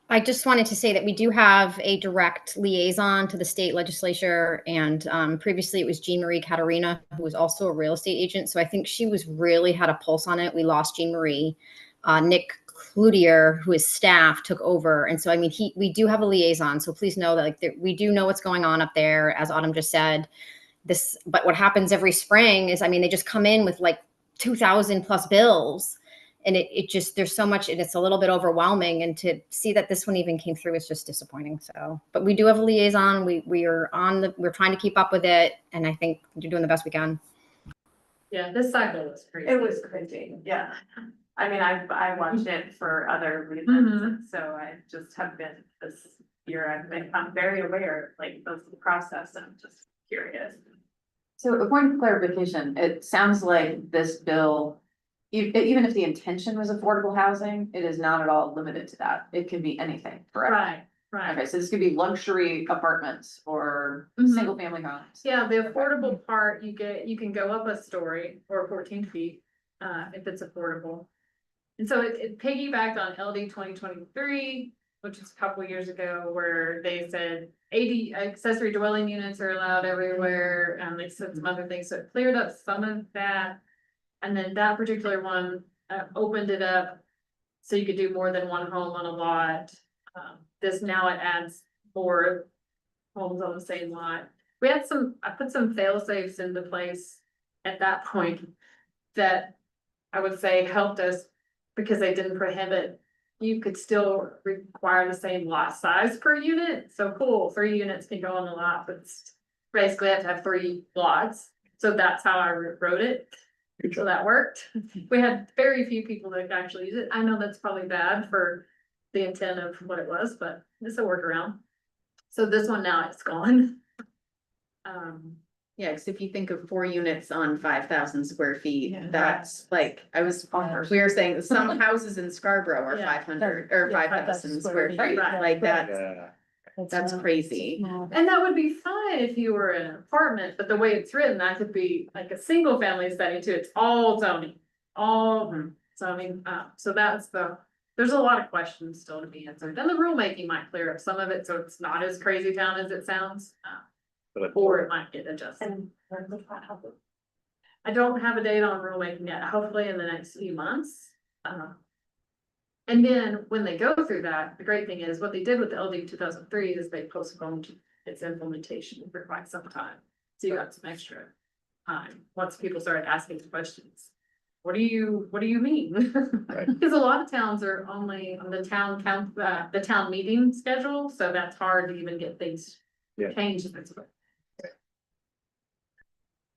I just wanted to say that we do have a direct liaison to the state legislature, and previously it was Jean Marie Caterina, who was also a real estate agent. So I think she was really had a pulse on it. We lost Jean Marie. Nick Cloutier, who is staff, took over, and so I mean, we do have a liaison. So please know that we do know what's going on up there, as Autumn just said. But what happens every spring is, I mean, they just come in with like 2,000 plus bills. And it just, there's so much, and it's a little bit overwhelming. And to see that this one even came through is just disappointing. So, but we do have a liaison. We're trying to keep up with it. And I think we're doing the best we can. Yeah, this cycle was crazy. It was crazy, yeah. I mean, I watched it for other reasons, so I just have been this year, I'm very aware, like, of the process, I'm just curious. So a point of clarification, it sounds like this bill, even if the intention was affordable housing, it is not at all limited to that. It can be anything, correct? Right. Okay, so this could be luxury apartments or Mhm. single family homes. Yeah, the affordable part, you can go up a story or 14 feet, if it's affordable. And so it piggybacked on LD 2023, which is a couple of years ago, where they said 80 accessory dwelling units are allowed everywhere, and they said some other things, so it cleared up some of that. And then that particular one opened it up so you could do more than one home on a lot. This now it adds more homes on the same lot. I put some fail safes into place at that point that I would say helped us, because they didn't prohibit. You could still require the same lot size per unit. So cool, 3 units can go on the lot, but basically I have to have 3 lots. So that's how I wrote it. So that worked. We had very few people that actually use it. I know that's probably bad for the intent of what it was, but it's a workaround. So this one now it's gone. Yeah, because if you think of 4 units on 5,000 square feet, Yeah. that's like, we were saying some houses in Scarborough are Yeah. 500 or Yeah, 5,000 square feet, Right. like that's, Yeah. that's crazy. And that would be fine if you were in an apartment, but the way it's written, that could be like a single family setting too. It's all zoning, all zoning. So there's a lot of questions still to be answered. And the rulemaking might clear up some of it, so it's not as crazy town as it sounds. Or it might get adjusted. And when does that happen? I don't have a date on rulemaking yet, hopefully in the next few months. And then when they go through that, the great thing is what they did with the LD 2003 is they postponed its implementation for quite some time. So you got some extra time, once people started asking questions. What do you mean? Right. Because a lot of towns are only on the town meeting schedule, so that's hard to even get things Yeah. changed.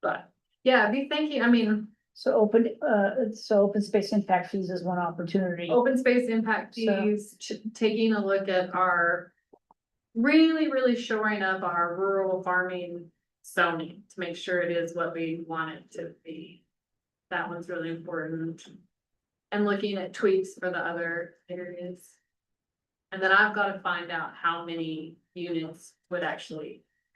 But yeah, be thinking, I mean, So open space impact fees is one opportunity. open space impact So- fees, taking a look at our. Really shoring up our rural farming zoning to make sure it is what we want it to be. That one's really important. And looking at tweaks for the other areas. And then I've got to find out how many units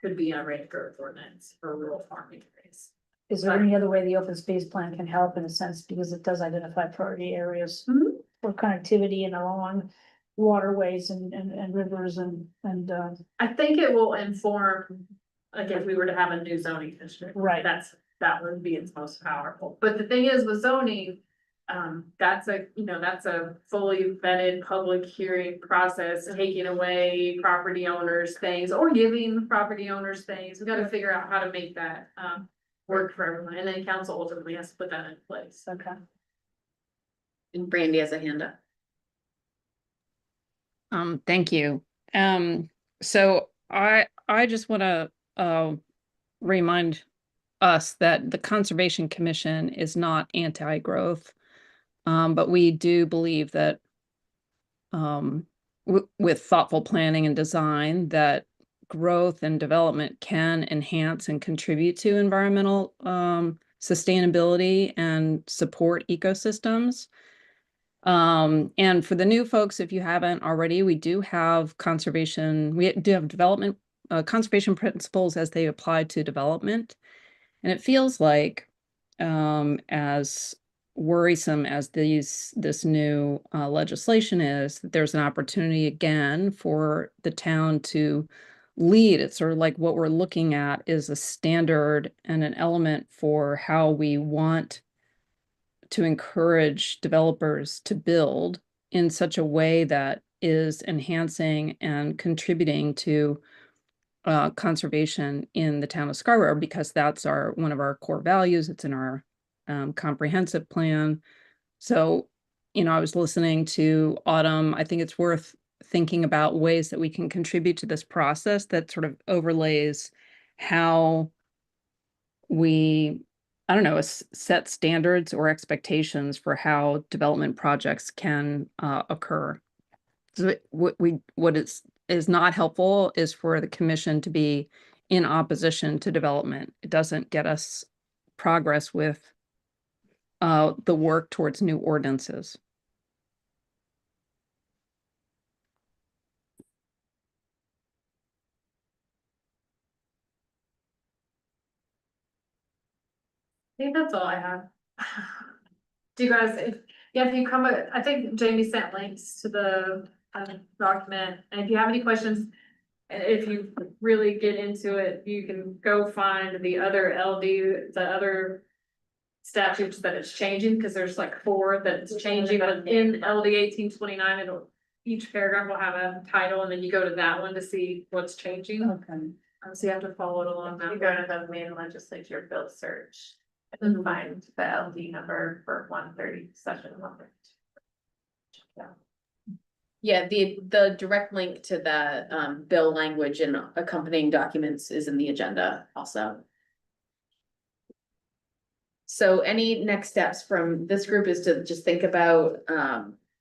could be in a rate growth ordinance for rural farming areas. Is there any other way the open space plan can help in a sense, because it does identify priority areas Mhm. for connectivity and along waterways and rivers and. I think it will inform, like if we were to have a new zoning district. Right. That would be its most powerful. But the thing is with zoning, that's a fully vetted public hearing process, taking away property owners things or giving property owners things. We gotta figure out how to make that, work for everyone. And then council ultimately has to put that in place. Okay. And Brandy has a hand up. Thank you. So I just want to remind us that the Conservation Commission is not anti-growth. But we do believe that with thoughtful planning and design, that growth and development can enhance and contribute to environmental sustainability and support ecosystems. And for the new folks, if you haven't already, we do have conservation principles as they apply to development. And it feels like as worrisome as this new legislation is, that there's an opportunity again for the town to lead. It's sort of like what we're looking at is a standard and an element for how we want to encourage developers to build in such a way that is enhancing and contributing to conservation in the town of Scarborough, because that's one of our core values. It's in our comprehensive plan. So, I was listening to Autumn. I think it's worth thinking about ways that we can contribute to this process that sort of overlays how we, I don't know, set standards or expectations for how development projects can occur. So what is not helpful is for the commission to be in opposition to development. It doesn't get us progress with the work towards new ordinances. I think that's all I have. Do you guys, if you come, I think Jamie sent links to the document, and if you have any questions, if you really get into it, you can go find the other the other statutes that it's changing, because there's like 4 that's changing, but in LD 1829, each paragraph will have a title, and then you go to that one to see what's changing. Okay. So you have to follow it along You that go way. to the main legislature bill search and find the LD number for 130, session 132. Yeah, the direct link to the bill language and accompanying documents is in the agenda also. So any next steps from this group is to just think about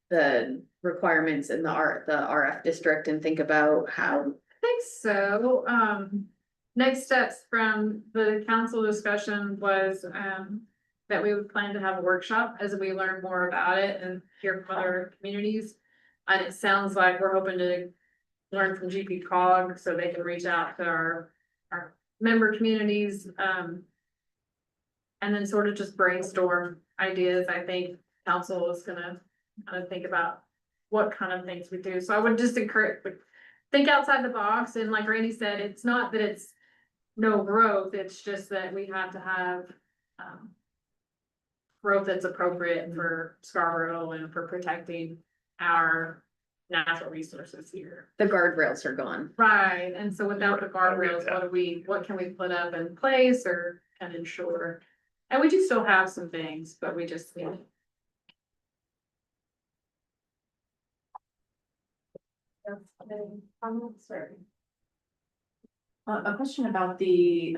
the requirements in the RF district and think about how. I think so. Next steps from the council discussion was that we would plan to have a workshop as we learn more about it and hear from other communities. And it sounds like we're hoping to learn from GP Cog so they can reach out to our member communities. And then sort of just brainstorm ideas. I think council is gonna kind of think about what kind of things we do. So I would just encourage, think outside the box, and like Randy said, it's not that it's no growth, it's just that we have to have growth that's appropriate for Scarborough and for protecting our natural resources here. The guardrails are gone. Right, and so without the guardrails, what can we put up in place or can ensure? And we do still have some things, but we just, A question about the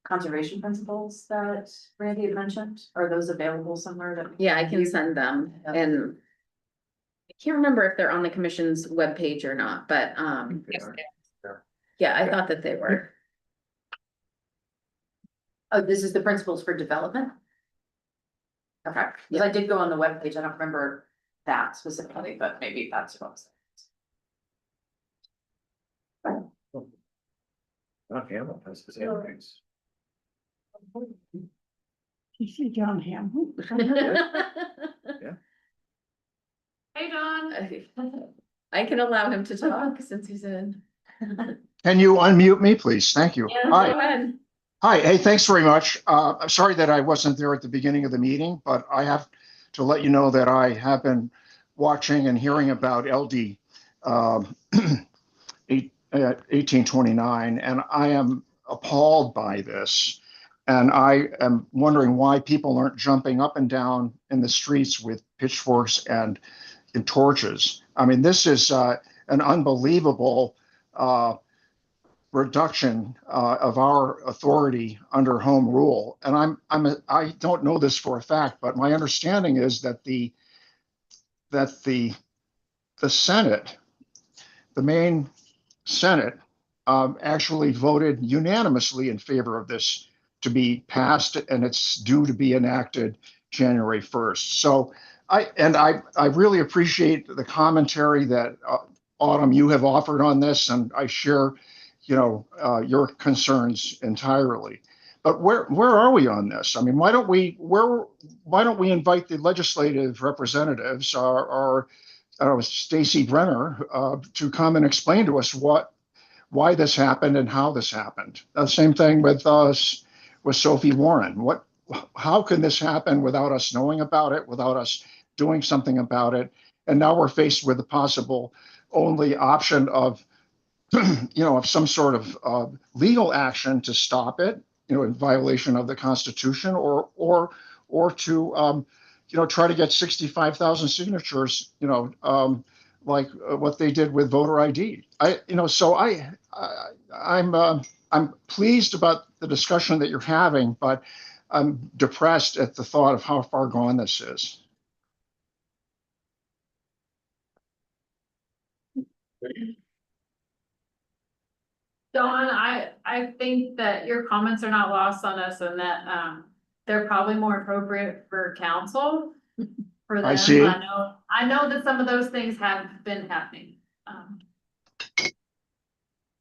conservation principles that Randy had mentioned. Are those available somewhere that? Yeah, I can send them, and I can't remember if they're on the commission's webpage or not, but yeah, I thought that they were. Oh, this is the principles for development? Okay, because I did go on the webpage. I don't remember that specifically, but maybe that's what. Not Hamlet, that's his handwritings. You see John Hamm. hey, Don. I can allow him to talk since he's in. Can you unmute me, please? Thank you. Yeah, Hi. go ahead. Hi. Hey, thanks very much. I'm sorry that I wasn't there at the beginning of the meeting, but I have to let you know that I have been watching and hearing about LD 1829, and I am appalled by this. And I am wondering why people aren't jumping up and down in the streets with pitchforks and torches. I mean, this is an unbelievable reduction of our authority under home rule. And I don't know this for a fact, but my understanding is that the Senate, the main Senate, actually voted unanimously in favor of this to be passed, and it's due to be enacted January 1st. So I really appreciate the commentary that Autumn, you have offered on this, and I share, your concerns entirely. But where are we on this? I mean, why don't we invite the legislative representatives or Stacy Brenner, to come and explain to us why this happened and how this happened. Same thing with us, with Sophie Warren. How can this happen without us knowing about it, without us doing something about it? And now we're faced with the possible only option of, of some sort of legal action to stop it, in violation of the Constitution, or to, try to get 65,000 signatures, like what they did with voter ID. I'm pleased about the discussion that you're having, but I'm depressed at the thought of how far gone this is. Dawn, I think that your comments are not lost on us and that, they're probably more appropriate for council. For them, I see. I know that some of those things have been happening.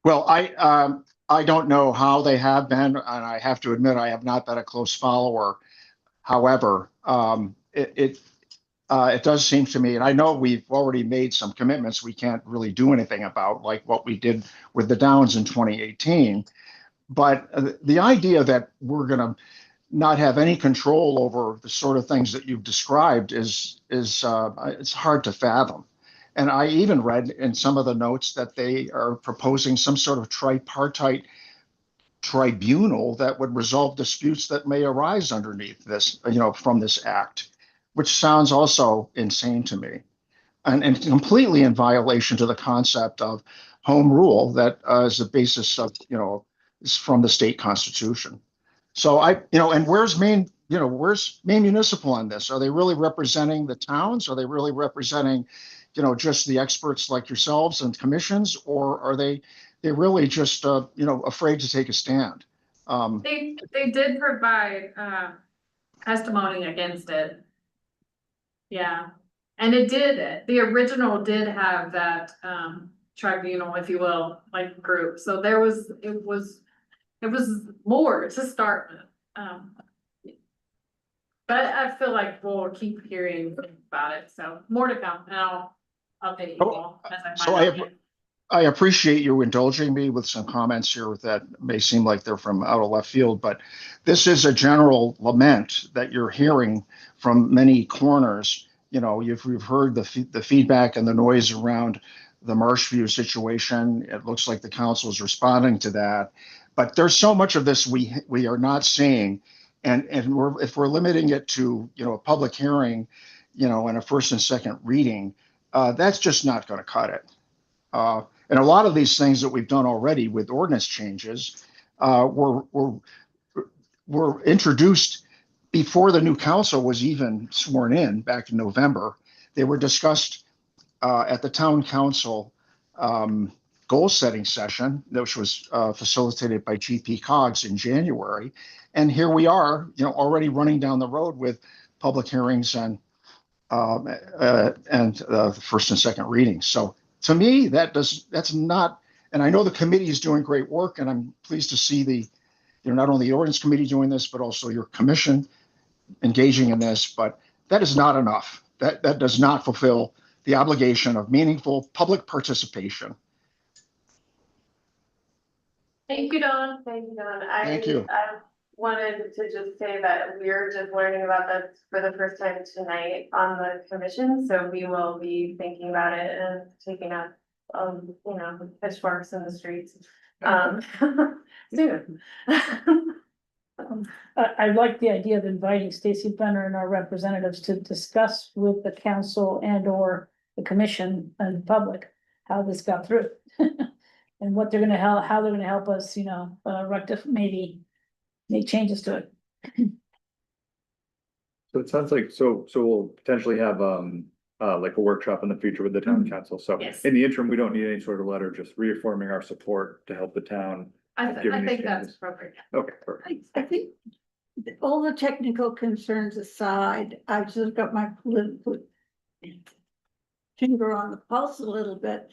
Well, I don't know how they have been, and I have to admit, I have not been a close follower. However, it does seem to me, and I know we've already made some commitments we can't really do anything about, like what we did with the Downs in 2018. But the idea that we're going to not have any control over the sort of things that you've described is it's hard to fathom. And I even read in some of the notes that they are proposing some sort of tripartite tribunal that would resolve disputes that may arise underneath this, from this act, which sounds also insane to me, and completely in violation to the concept of home rule that is the basis of, is from the state constitution. So and where's Maine Municipal on this? Are they really representing the towns? Are they really representing, just the experts like yourselves and commissions, or are they really just, afraid to take a stand? They did provide, testimony against it. Yeah, and the original did have that, tribunal, if you will, like group. So it was more to start with. But I feel like we'll keep hearing about it, so more to come, and I'll update you all as I So find out. I appreciate you indulging me with some comments here that may seem like they're from out of left field, but this is a general lament that you're hearing from many corners. You've heard the feedback and the noise around the Marshview situation. It looks like the council is responding to that. But there's so much of this we are not seeing, and if we're limiting it to a public hearing, and a first and second reading, that's just not going to cut it. And a lot of these things that we've done already with ordinance changes were introduced before the new council was even sworn in back in November. They were discussed at the town council goal setting session, which was facilitated by GP Cogs in January. And here we are, already running down the road with public hearings and the first and second readings. So to me, that's not, and I know the committee is doing great work, and I'm pleased to see not only the ordinance committee doing this, but also your commission engaging in this, but that is not enough. That does not fulfill the obligation of meaningful public participation. Thank you, Dawn. Thank you, Dawn. Thank you. I wanted to just say that we're just learning about this for the first time tonight on the commission, so we will be thinking about it and taking up, pitchforks in the streets, soon. I like the idea of inviting Stacy Brenner and our representatives to discuss with the council and or the commission and the public how this got through. And what they're how they're gonna help us, rectify, maybe make changes to it. So it sounds like, so we'll potentially have, like a workshop in the future with the town council. So Yes. in the interim, we don't need any sort of letter, just reaffirming our support to help the town. I Given these think that's changes. appropriate. Okay, perfect. I think all the technical concerns aside, I've just got my political finger on the pulse a little bit.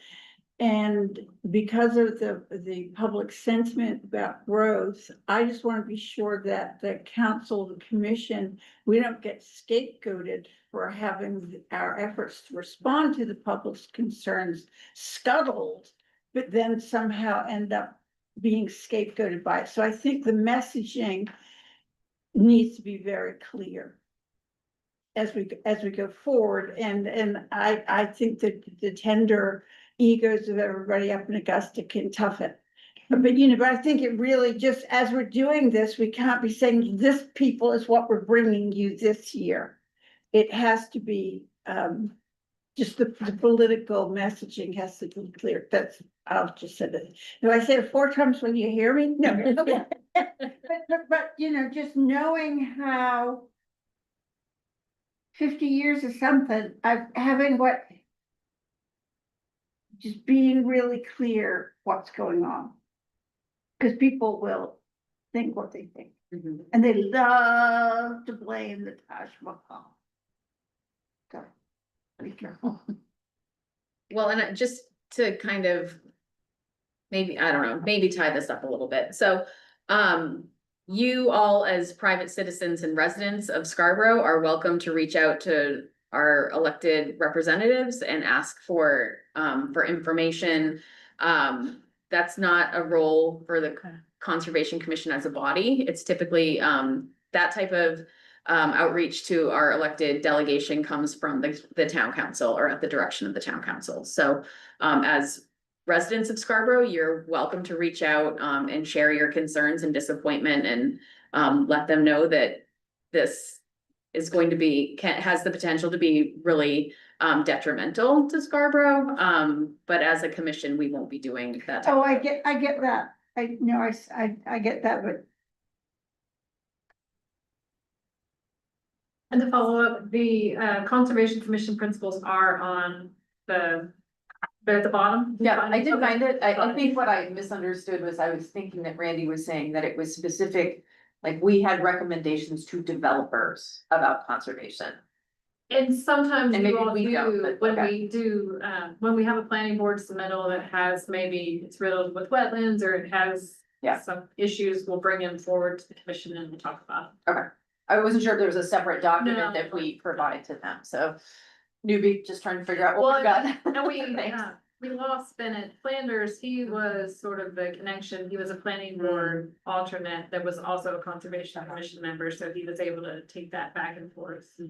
And because of the public sentiment about growth, I just want to be sure that the council, the commission, we don't get scapegoated for having our efforts to respond to the public's concerns scuttled, but then somehow end up being scapegoated by it. So I think the messaging needs to be very clear as we go forward. And I think that the tender egos of everybody up in Augusta can tough it. But but I think it really just, as we're doing this, we can't be saying this people is what we're bringing you this year. It has to be, just the political messaging has to be clear. That's, I'll just say that. Do I say it 4 times when you hear me? No. Okay. But, just knowing how 50 years or something, having just being really clear what's going on. Because people will think what they think. And they love to blame the Taj Mahal. So, be careful. Well, and just to kind of maybe, I don't know, maybe tie this up a little bit. So, you all as private citizens and residents of Scarborough are welcome to reach out to our elected representatives and ask for information. That's not a role for the Conservation Commission as a body. It's typically, that type of outreach to our elected delegation comes from the town council or at the direction of the town council. So, as residents of Scarborough, you're welcome to reach out and share your concerns and disappointment and let them know that this is going to be, has the potential to be really detrimental to Scarborough. But as a commission, we won't be doing that. Oh, I get that. I get that, but And to follow up, the Conservation Commission principles are on they're at the bottom. Yeah, I did Okay. find it. I Got it. think what I misunderstood was I was thinking that Randy was saying that it was specific, like we had recommendations to developers about conservation. And sometimes And you maybe all we don't, do, but when okay. we do, when we have a planning board submittal that has maybe it's riddled with wetlands or it has Yeah. some issues, we'll bring them forward to the commission and we'll talk about it. I wasn't sure if there was a separate document No. that we provide to them, so. Newbie, just trying to figure out what we got. And we, Thanks. we lost Bennett Flanders, he was sort of the connection, he was a planning board alternate that was also a conservation commission member, so he was able to take that back and forth.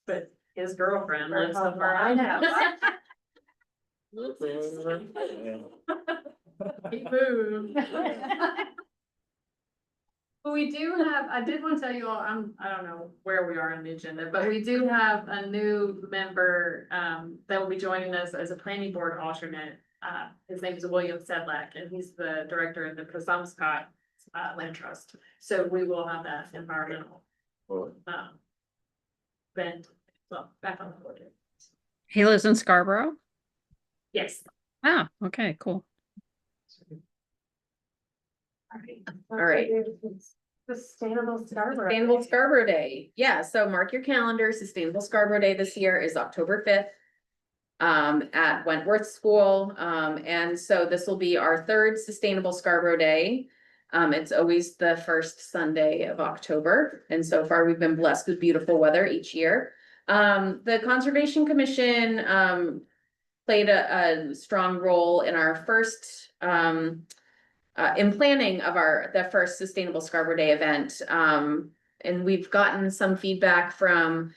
But his girlfriend lives somewhere I know. He moved. But we do have, I did want to tell you all, I don't know where we are on the agenda, but we do have a new member that will be joining us as a planning board alternate. His name is William Sedlak, and he's the director of the Presumpscot Land Trust. So we will have that environmental bent, well, back on the board. He lives in Scarborough? Yes. Ah, okay, cool. All right. Sustainable Scarborough. Sustainable Scarborough Day. Yeah, so mark your calendar. Sustainable Scarborough Day this year is October 5th. At Wentworth School. And so this will be our 3rd Sustainable Scarborough Day. It's always the first Sunday of October. And so far we've been blessed with beautiful weather each year. The Conservation Commission played a strong role in our first in planning of the first Sustainable Scarborough Day event. And we've gotten some feedback from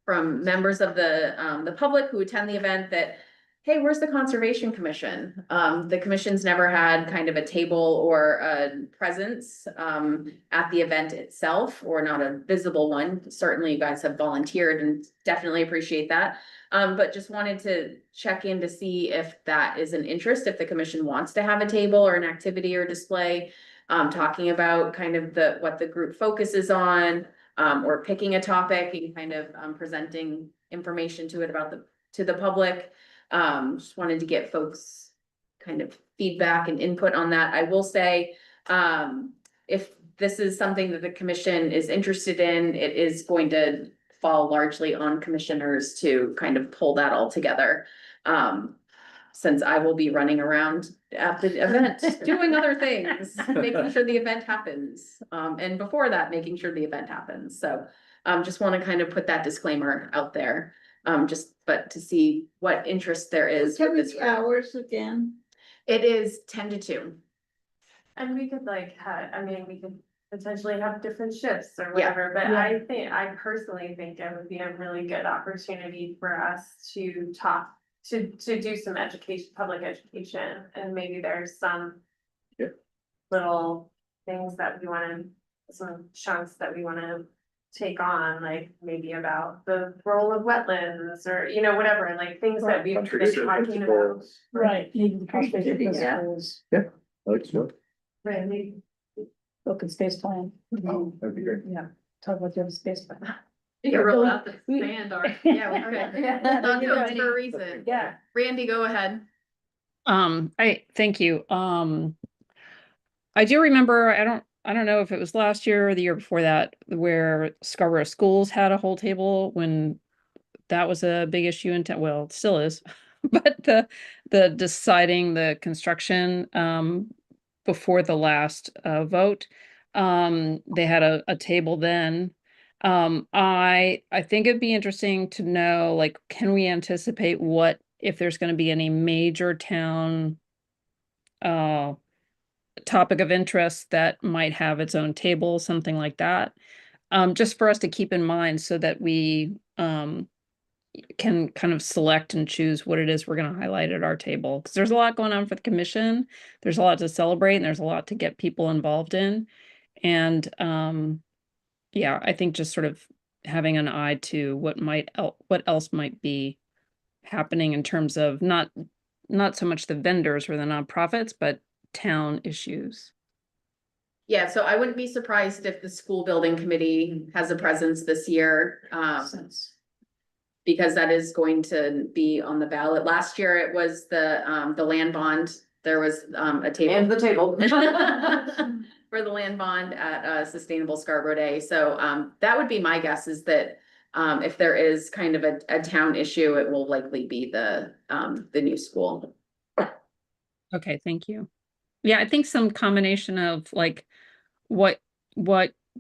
members of the public who attend the event that, hey, where's the Conservation Commission? The commission's never had kind of a table or a presence at the event itself, or not a visible one. Certainly you guys have volunteered and definitely appreciate that. But just wanted to check in to see if that is an interest, if the commission wants to have a table or an activity or display, talking about kind of what the group focuses on, or picking a topic and kind of presenting information to the public. Just wanted to get folks kind of feedback and input on that. I will say, if this is something that the commission is interested in, it is going to fall largely on commissioners to kind of pull that all together. Since I will be running around at the event, doing other things, making sure the event happens. And before that, making sure the event happens. So just want to kind of put that disclaimer out there. But to see what interest there is. Tell with me this the group. hours again. It is 10 to 2. And we could like have, I mean, we could potentially have different shifts or Yeah. whatever, but Yeah. I personally think it would be a really good opportunity for us to talk. To do some education, public education, and maybe there's some. Yeah. Little things that we wanna, some chunks that we wanna take on, like maybe about the role of wetlands or, you know, whatever, like things that we've been Traditional talking about. principles. Right, maybe the conservation Yeah. principles, I like so. Right, maybe. open space plan. Oh, that'd be great. Yeah, talk about the open space plan. You can roll out the sand art. Yeah, we could. Yeah. Thought it was for a reason. Yeah. Randy, go ahead. I thank you. I do remember, I don't know if it was last year or the year before that, where Scarborough Schools had a whole table when that was a big issue in town. Well, it still is. But the deciding the construction before the last vote, they had a table then. I think it'd be interesting to know, like, can we anticipate what if there's going to be any major town topic of interest that might have its own table, something like that. Just for us to keep in mind so that we can kind of select and choose what it is we're going to highlight at our table. Because there's a lot going on for the commission. There's a lot to celebrate and there's a lot to get people involved in. And yeah, I think just sort of having an eye to what else might be happening in terms of not so much the vendors or the nonprofits, but town issues. Yeah, so I wouldn't be surprised if the school building committee has a presence this year. Because that is going to be on the ballot. Last year, it was the land bond. There was a table. And the table. For the land bond at Sustainable Scarborough Day. So that would be my guess, is that if there is kind of a town issue, it will likely be the new school. Okay, thank you. Yeah, I think some combination of like what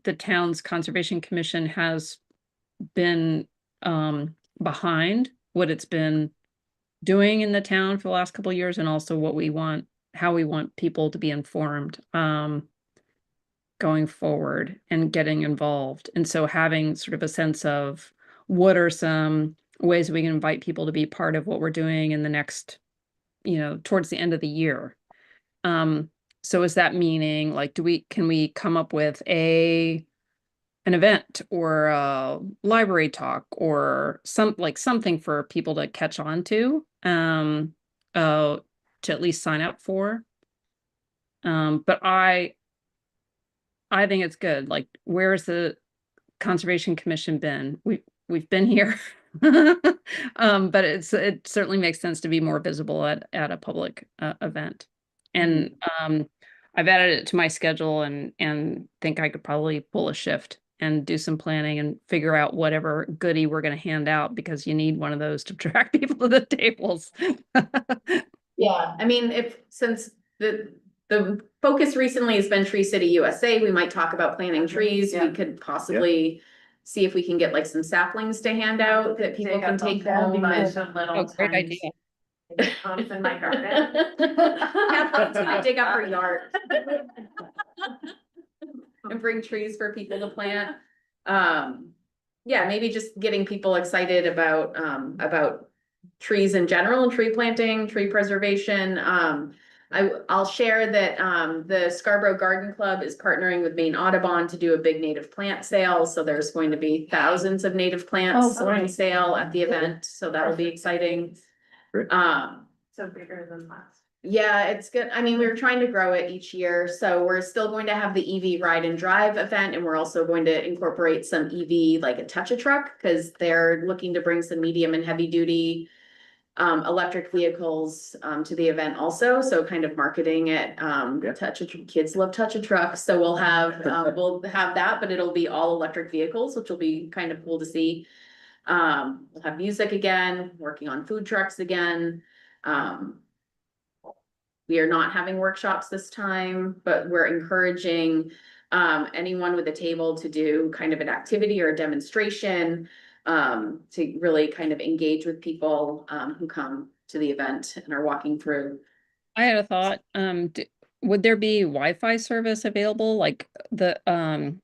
the town's conservation commission has been behind, what it's been doing in the town for the last couple of years, and also how we want people to be informed going forward and getting involved. And so having sort of a sense of what are some ways we can invite people to be part of what we're doing in the next, towards the end of the year. So is that meaning, like, can we come up with an event or a library talk or something for people to catch on to at least sign up for? But I think it's good. Like, where's the Conservation Commission been? We've been here. But it certainly makes sense to be more visible at a public event. And I've added it to my schedule and think I could probably pull a shift and do some planning and figure out whatever goodie we're going to hand out, because you need one of those to attract people to the tables. Yeah, I mean, since the focus recently has been Tree City USA, we might talk about planting trees. Yeah. We could possibly see if we can get like some saplings to hand out that people can take home. Bunch of little Great tiny idea. humps in my garden. Kathleen's gonna dig up her yard. And bring trees for people to plant. Yeah, maybe just getting people excited about trees in general, and tree planting, tree preservation. I'll share that the Scarborough Garden Club is partnering with Maine Audubon to do a big native plant sale. So there's going to be thousands of native plants on sale at the event. So that'll be exciting. Great. So bigger than last. Yeah, it's good. I mean, we were trying to grow it each year. So we're still going to have the EV ride and drive event. And we're also going to incorporate some EV, like a touch a truck, because they're looking to bring some medium and heavy duty electric vehicles, to the event also, so kind of marketing it, kids love touch a truck, so we'll have that, but it'll be all electric vehicles, which will be kind of cool to see. We'll have music again, working on food trucks again. We are not having workshops this time, but we're encouraging anyone with a table to do kind of an activity or a demonstration, to really kind of engage with people who come to the event and are walking through. I had a thought, would there be Wi-Fi service available? Like I'm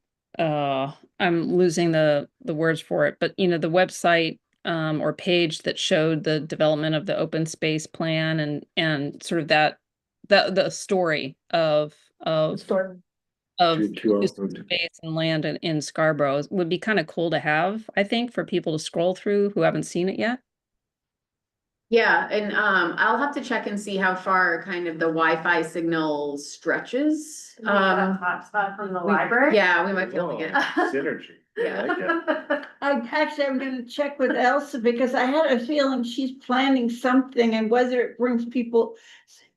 losing the words for it, but you know, the website or page that showed the development of the open space plan and sort of the story of Store. space and land in Scarborough would be kind of cool to have, I think, for people to scroll through who haven't seen it yet. Yeah, and I'll have to check and see how far kind of the Wi-Fi signal stretches. Hotspot from the library. Yeah, we might be able to get. Synergy. I like it. I'm gonna check with Elsa because I had a feeling she's planning something and whether it brings people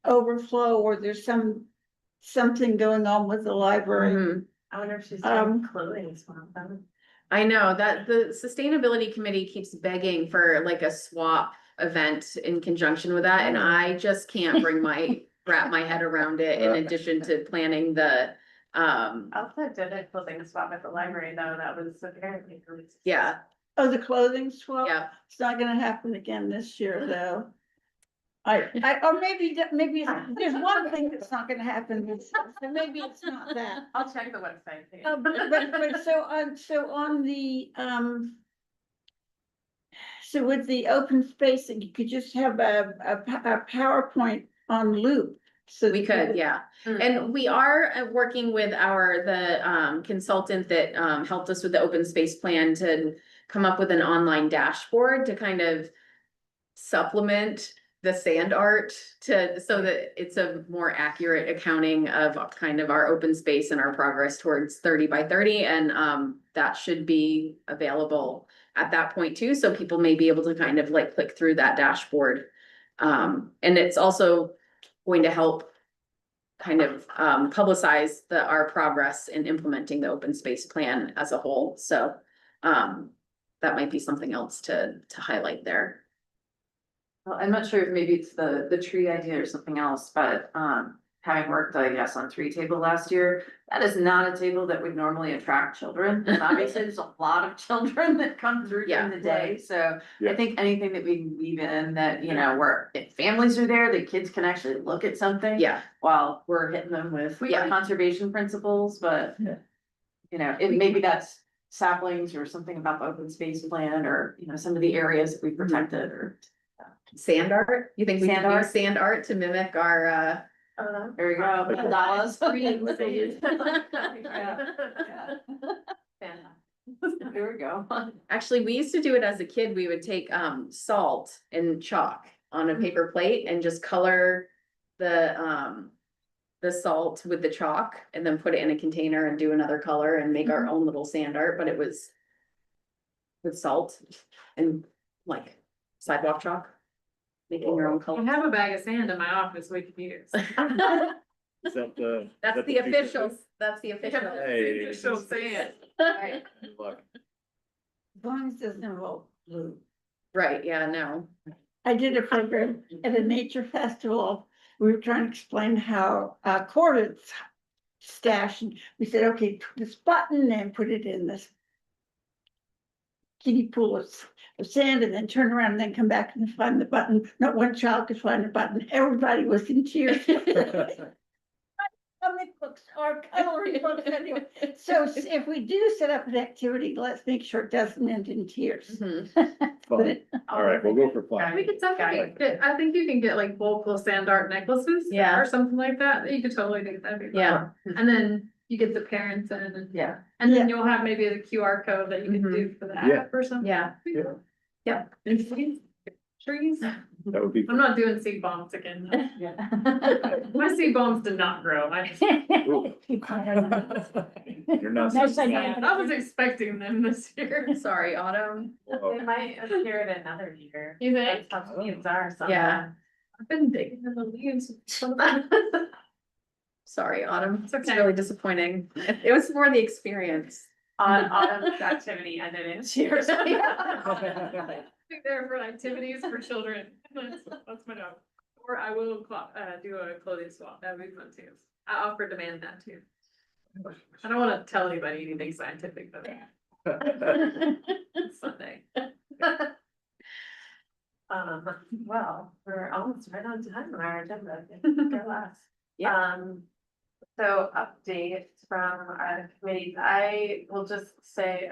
overflow or there's something going on with the library. Mhm. I wonder if she's doing clothing swap then. I know that the sustainability committee keeps begging for like a swap event in conjunction with that, and I just can't wrap my head around it, in addition to planning the Elsa did a clothing swap at the library though, that was apparently. yeah. Oh, the clothing swap? Yeah. It's not gonna happen again this year, though. Or maybe there's one thing that's not gonna happen, so maybe it's not that. I'll check the website. too. But so on the, so with the open space, you could just have a PowerPoint on loop. So We could, yeah. And we are working with the consultant that helped us with the open space plan to come up with an online dashboard to kind of supplement the sand art so that it's a more accurate accounting of kind of our open space and our progress towards 30 by 30. And that should be available at that point too. So people may be able to kind of like click through that dashboard. And it's also going to help kind of publicize our progress in implementing the open space plan as a whole. So that might be something else to highlight there. Well, I'm not sure if maybe it's the tree idea or something else, but having worked, I guess, on Tree Table last year, that is not a table that would normally attract children. And obviously, there's a lot of children that come through during the day, so I think anything that we weave in that, you know, where if families are there, the kids can actually look at something. Yeah. While we're hitting them with Yeah. conservation principles, but you know, maybe that's saplings or something about the open space plan, or, you know, some of the areas that we protected, or Sand art? You think we Sand can art? use sand art to mimic our there we go. Mandalas. There we go. Actually, we used to do it as a kid. We would take salt and chalk on a paper plate and just color the salt with the chalk and then put it in a container and do another color and make our own little sand art, but it was with salt and like sidewalk chalk, making your own I color. have a bag of sand in my office we could use. Is that the? That's the officials. That's the official. Hey. Official sand. Right. Good luck. As long as it doesn't involve blue. Right, yeah, no. I did a program at a nature festival. We were trying to explain how corvids stash, and we said, okay, put this button and put it in this kiddie pool of sand, and then turn around and then come back and find the button. Not one child could find the button. Everybody was in tears. Comic books are coloring books anyway. So if we do set up an activity, let's make sure it doesn't end in tears. Mhm. Fun. All right, we'll go for fun. We could definitely get, I think you can get like bulk sand art necklaces. Yeah. Or something like that. You could totally do that. That'd be Yeah. fun. And then you get the parents in and. Yeah. And then you'll have maybe the QR code that you can do for the Yeah. app or something. Yeah. Yeah. Yeah. trees. That would be. I'm not doing seed bombs again. My seed bombs did not grow. You're not. Next time, yeah. I was expecting them this year. Sorry, Autumn. They might appear in another year. You think? That's how leaves are sometimes. Yeah. I've been digging in the leaves. Sorry, Autumn. It's okay. really disappointing. It was more the experience. Autumn's activity ended in tears. There for activities for children. That's my job. Or I will do a clothing swap. That would be fun too. I offer demand that too. I don't want to tell anybody anything scientific, but it's Sunday. Well, we're almost right on time on our agenda. Go last. So updates from our committees. I will just say,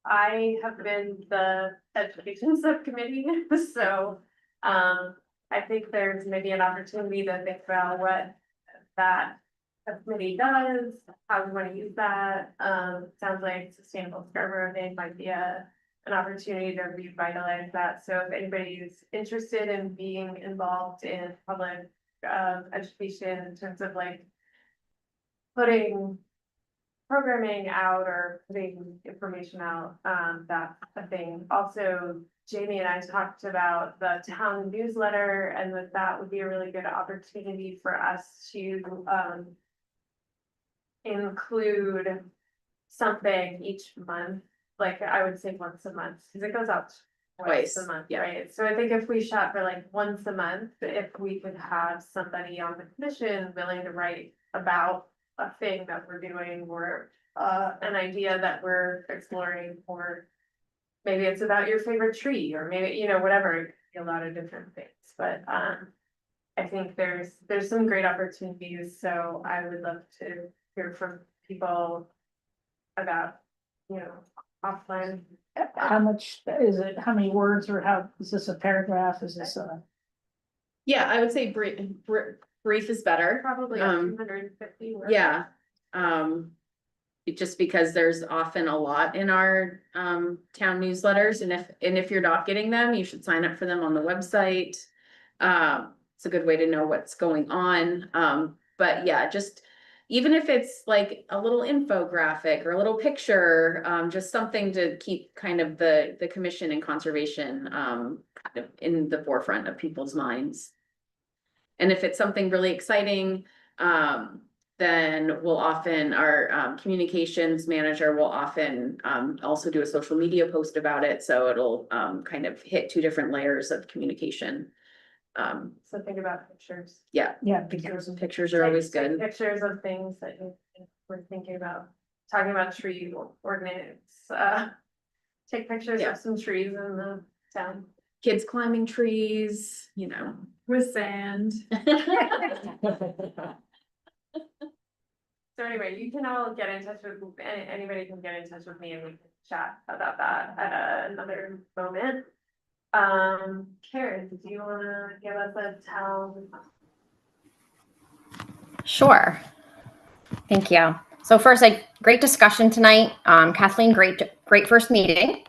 I have been the education subcommittee, so, I think there's maybe an opportunity to think about what that committee does, how we want to use that. Sounds like Sustainable Scarborough Day might be an opportunity to revitalize that. So if anybody is interested in being involved in public education in terms of like putting programming out or putting information out, that's a thing. Also, Jamie and I talked about the town newsletter, and that would be a really good opportunity for us to include something each month. Like I would say once a month, because it goes out twice a month, yeah. right? So I think if we shot for like once a month, if we could have somebody on the commission willing to write about a thing that we're doing or an idea that we're exploring, or maybe it's about your favorite tree, or maybe, you know, whatever, it could be a lot of different things, but I think there's some great opportunities, so I would love to hear from people about, you know, offline. How much is it? How many words, or how, is this a paragraph? Is this a? Yeah, I would say brief is better. Probably 250 words. Yeah. Just because there's often a lot in our town newsletters, and if you're not getting them, you should sign up for them on the website. It's a good way to know what's going on. But yeah, just even if it's like a little infographic or a little picture, just something to keep kind of the commission and conservation kind of in the forefront of people's minds. And if it's something really exciting, then we'll often, our communications manager will often also do a social media post about it. So it'll kind of hit two different layers of communication. So think about pictures. Yeah, Yeah, because pictures are always Take good. pictures of things that we're thinking about, talking about tree ordinance, take pictures Yeah. of some trees in the town. Kids climbing trees, you know. With sand. So anyway, you can all get in touch with, anybody can get in touch with me and we can chat about that at another moment. Karen, do you wanna give us a town? Sure. Thank you. So first, great discussion tonight. Kathleen, great first meeting.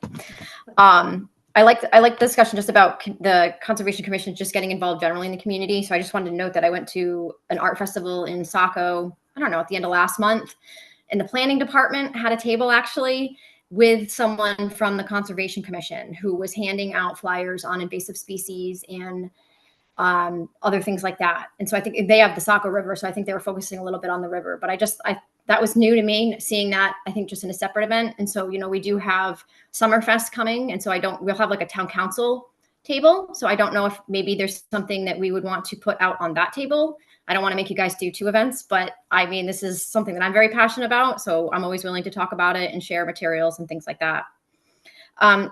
I like the discussion just about the Conservation Commission just getting involved generally in the community. So I just wanted to note that I went to an art festival in Saco, I don't know, at the end of last month. And the planning department had a table actually with someone from the Conservation Commission who was handing out flyers on invasive species and other things like that. And so I think they have the Saco River. So I think they were focusing a little bit on the river, but that was new to me, seeing that, I think, just in a separate event. And so, you know, we do have Summerfest coming. And so we'll have like a town council table. So I don't know if maybe there's something that we would want to put out on that table. I don't want to make you guys do two events, but I mean, this is something that I'm very passionate about. So I'm always willing to talk about it and share materials and things like that.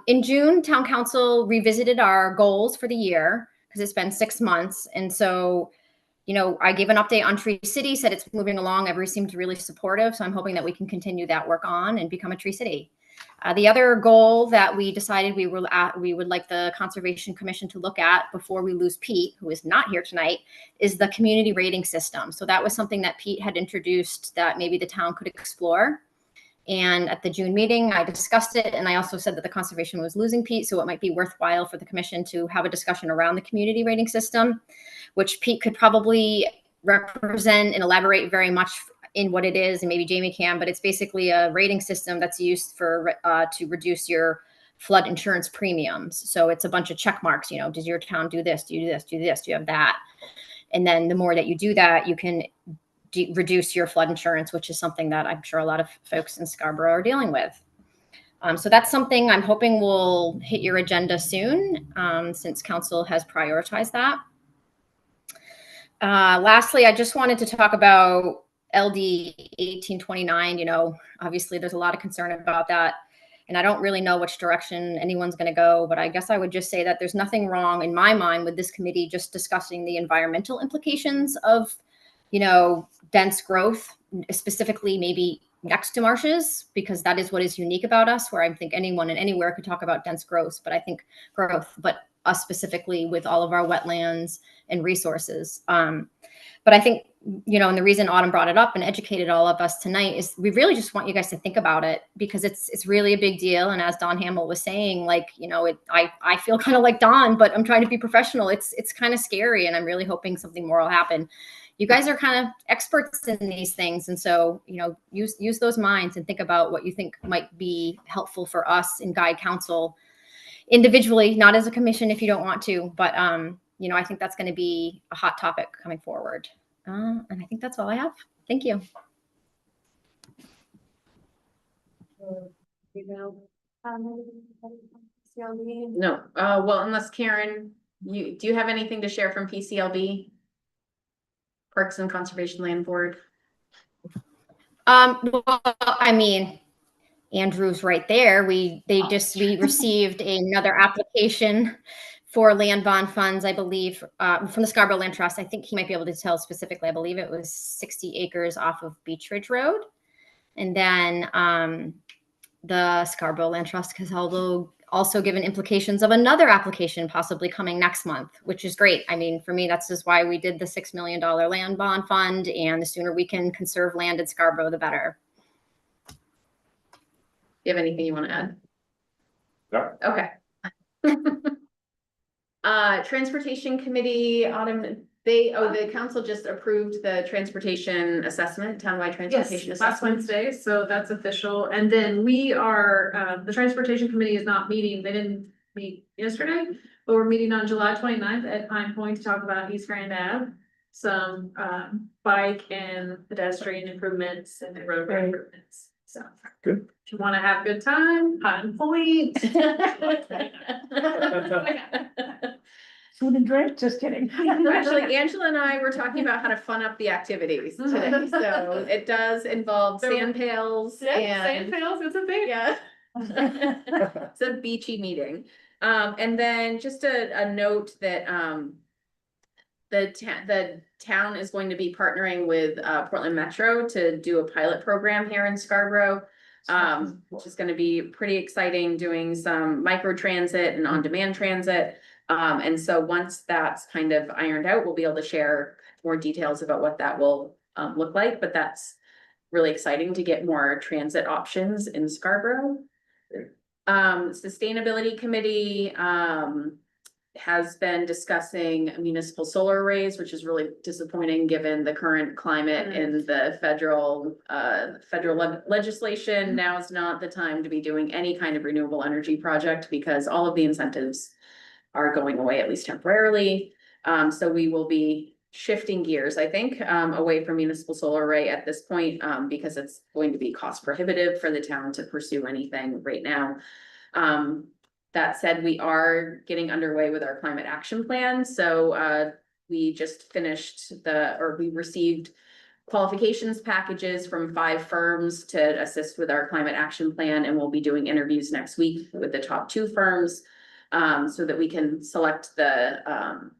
In June, town council revisited our goals for the year because it's been 6 months. And so, you know, I gave an update on Tree City, said it's moving along. Everybody seemed really supportive. So I'm hoping that we can continue that work on and become a Tree City. The other goal that we decided we would like the Conservation Commission to look at before we lose Pete, who is not here tonight, is the community rating system. So that was something that Pete had introduced that maybe the town could explore. And at the June meeting, I discussed it, and I also said that the conservation was losing Pete, so it might be worthwhile for the commission to have a discussion around the community rating system, which Pete could probably represent and elaborate very much in what it is, and maybe Jamie can, but it's basically a rating system that's used for to reduce your flood insurance premiums. So it's a bunch of check marks, you know, does your town do this? Do you do this? Do this? Do you have that? And then the more that you do that, you can reduce your flood insurance, which is something that I'm sure a lot of folks in Scarborough are dealing with. So that's something I'm hoping will hit your agenda soon, since council has prioritized that. Lastly, I just wanted to talk about LD 1829. You know, obviously there's a lot of concern about that, and I don't really know which direction anyone's going to go, but I guess I would just say that there's nothing wrong in my mind with this committee just discussing the environmental implications of, you know, dense growth, specifically maybe next to marshes, because that is what is unique about us, where I think anyone and anywhere could talk about dense growth, but us specifically with all of our wetlands and resources. But I think, you know, and the reason Autumn brought it up and educated all of us tonight is we really just want you guys to think about it, because it's really a big deal. And as Don Hamill was saying, like, you know, I feel kind of like Don, but I'm trying to be professional. It's kind of scary, and I'm really hoping something more will happen. You guys are kind of experts in these things. And so, you know, use those minds and think about what you think might be helpful for us and guide council individually, not as a commission if you don't want to, but, you know, I think that's going to be a hot topic coming forward. And I think that's all I have. Thank you. No, well, unless Karen, do you have anything to share from PCLB? Parks and Conservation Land Board? Well, I mean, Andrew's right there. We received another application for land bond funds, I believe, from the Scarborough Land Trust. I think he might be able to tell specifically. I believe it was 60 acres off of Beach Ridge Road. And then the Scarborough Land Trust has also given implications of another application possibly coming next month, which is great. I mean, for me, that's just why we did the $6 million land bond fund, and the sooner we can conserve land in Scarborough, the better. You have anything you want to add? No. Okay. Transportation Committee, Autumn, the council just approved the transportation assessment, townwide transportation Yes, last assessment. Wednesday, so that's official. And then we are, the transportation committee is not meeting, they didn't meet yesterday, but we're meeting on July 29th at Pine Point to talk about East Grand Ave. Some bike and pedestrian improvements and roadway improvements, so. Good. If you wanna have a good time, Pine Point. Food and drink, just kidding. Actually, Angela and I were talking about how to fun up the activities today, so it does involve sand pails Sand and, pails, it's a big. yeah. It's a beachy meeting. And then just a note that, the town is going to be partnering with, Portland Metro to do a pilot program here in Scarborough. Which is gonna be pretty exciting, doing some micro transit and on-demand transit. And so once that's kind of ironed out, we'll be able to share more details about what that will look like, but that's really exciting to get more transit options in Scarborough. Sustainability Committee has been discussing municipal solar arrays, which is really disappointing given the current climate in the federal legislation. Now is not the time to be doing any kind of renewable energy project because all of the incentives are going away, at least temporarily. So we will be shifting gears, I think, away from municipal solar array at this point, because it's going to be cost prohibitive for the town to pursue anything right now. That said, we are getting underway with our climate action plan. So we just finished we received qualifications packages from 5 firms to assist with our climate action plan, and we'll be doing interviews next week with the top 2 firms. So that we can select the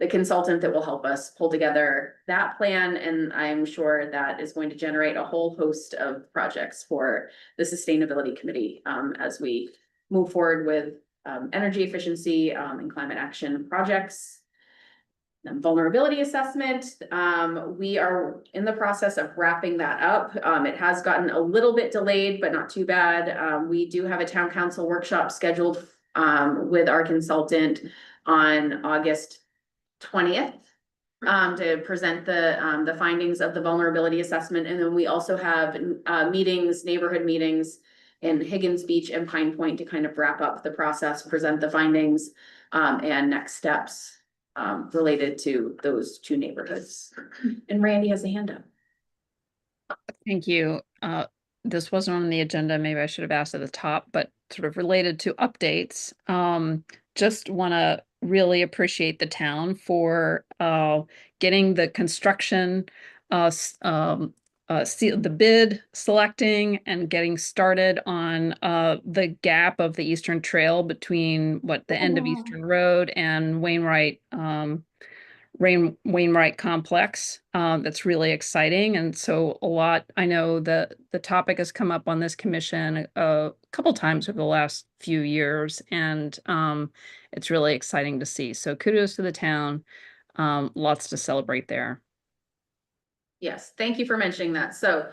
consultant that will help us pull together that plan. And I'm sure that is going to generate a whole host of projects for the Sustainability Committee as we move forward with energy efficiency and climate action projects. vulnerability assessment. We are in the process of wrapping that up. It has gotten a little bit delayed, but not too bad. We do have a town council workshop scheduled with our consultant on August 20th to present the findings of the vulnerability assessment. And then we also have meetings, neighborhood meetings in Higgins Beach and Pine Point to kind of wrap up the process, present the findings and next steps related to those two neighborhoods. And Randy has a hand up. Thank you. This wasn't on the agenda. Maybe I should have asked at the top, but sort of related to updates. Just want to really appreciate the town for getting the construction, the bid selecting and getting started on the gap of the Eastern Trail between the end of Eastern Road and Wainwright complex. That's really exciting. And so I know that the topic has come up on this commission a couple times over the last few years, and it's really exciting to see. So kudos to the town. Lots to celebrate there. Yes, thank you for mentioning that. So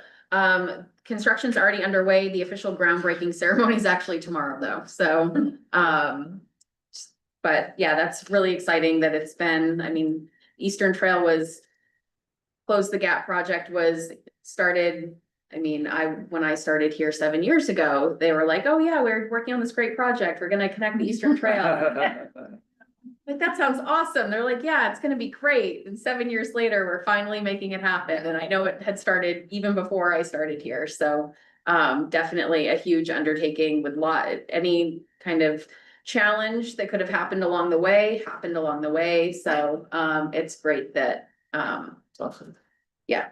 construction's already underway. The official groundbreaking ceremony is actually tomorrow though. So but yeah, that's really exciting that it's been, I mean, Eastern Trail was Close the Gap project was started. I mean, when I started here 7 years ago, they were like, oh yeah, we're working on this great project. We're gonna connect the Eastern Trail. Like, that sounds awesome. They're like, yeah, it's gonna be great. And 7 years later, we're finally making it happen. And I know it had started even before I started here. So definitely a huge undertaking with any kind of challenge that could have happened along the way, happened along the way. So it's great that Awesome. yeah,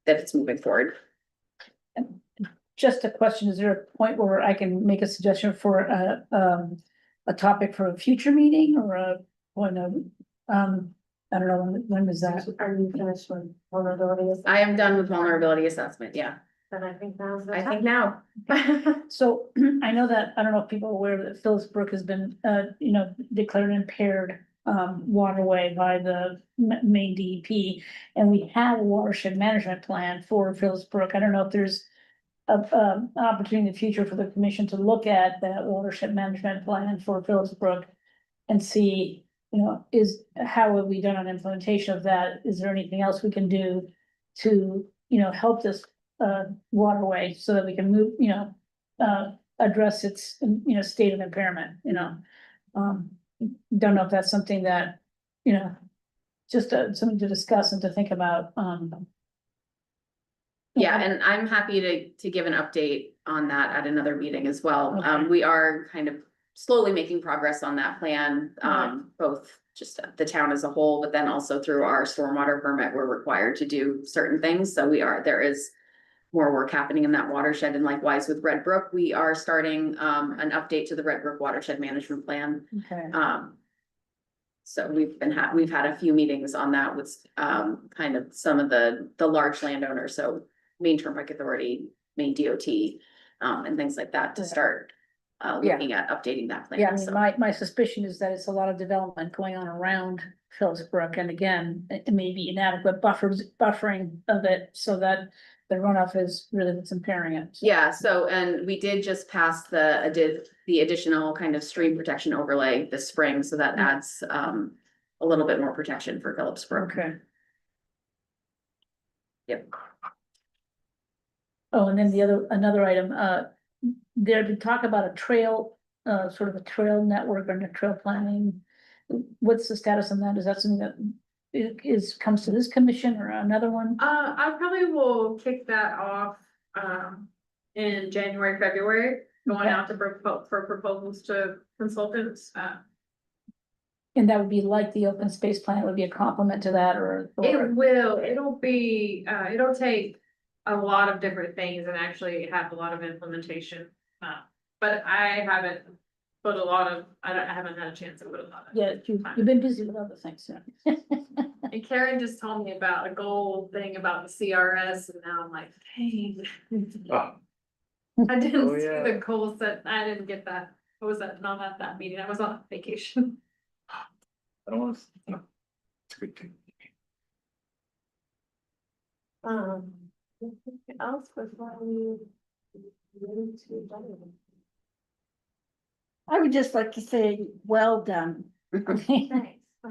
that it's moving forward. Just a question, is there a point where I can make a suggestion for a topic for a future meeting or a point of, I don't know, when is that? Are you finished with vulnerability? I am done with vulnerability assessment. Yeah, Then I think now's the I think time. now. So I know that, I don't know if people are aware that Phillips Brook has been, declared impaired waterway by the Maine DEP. And we have a watershed management plan for Phillips Brook. I don't know if there's an opportunity in the future for the commission to look at that watershed management plan for Phillips Brook and see, how have we done on implementation of that? Is there anything else we can do to, help this waterway so that we can move, address its, state of impairment, don't know if that's something that, just something to discuss and to think about, Yeah, and I'm happy to give an update on that at another meeting as well. Okay. We are kind of slowly making progress on that plan, both just the town as a whole, but then also through our stormwater permit, we're required to do certain things. So there is more work happening in that watershed, and likewise with Red Brook, we are starting an update to the Red Brook watershed management plan. Okay. So we've had a few meetings on that with kind of some of the large landowners, so Maine Turnpike Authority, Maine DOT, and things like that to start looking at updating that plan. Yeah, I mean, So my suspicion is that it's a lot of development going on around Phillips Brook, and again, it may be inadequate buffering of it so that the runoff is really what's impairing it. So- yeah, so, and we did just pass the additional kind of stream protection overlay this spring, so that adds a little bit more protection for Phillips Brook. Okay. Yep. Oh, and then another item, there to talk about a trail, sort of a trail network and a trail planning. What's the status on that? Is that something that comes to this commission or another one? I probably will kick that off, in January, February, going Okay. out for proposals to consultants. And that would be like the open space plan, it would be a complement to that or? It'll take a lot of different things and actually have a lot of implementation. But I haven't I haven't had a chance to put a lot of. Yeah, you've been busy with other things, yeah. And Karen just told me about a goal thing about the CRS, and now I'm like, dang. Oh, I didn't Oh, see yeah. the goals I didn't get that. I was not at that meeting. I was on vacation. I don't want to. Anything else before we move to adjourn? I would just like to say, well done. Thanks. A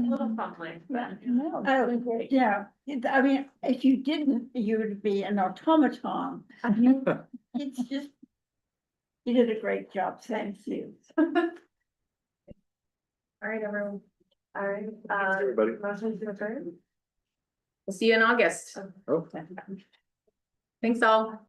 little fumbling. No, Oh, great. yeah, I mean, if you didn't, you would be an automaton. It's just, you did a great job, thank you. All right, everyone. All right, everybody. motion to adjourn. We'll see you in August. Oh. Thanks all.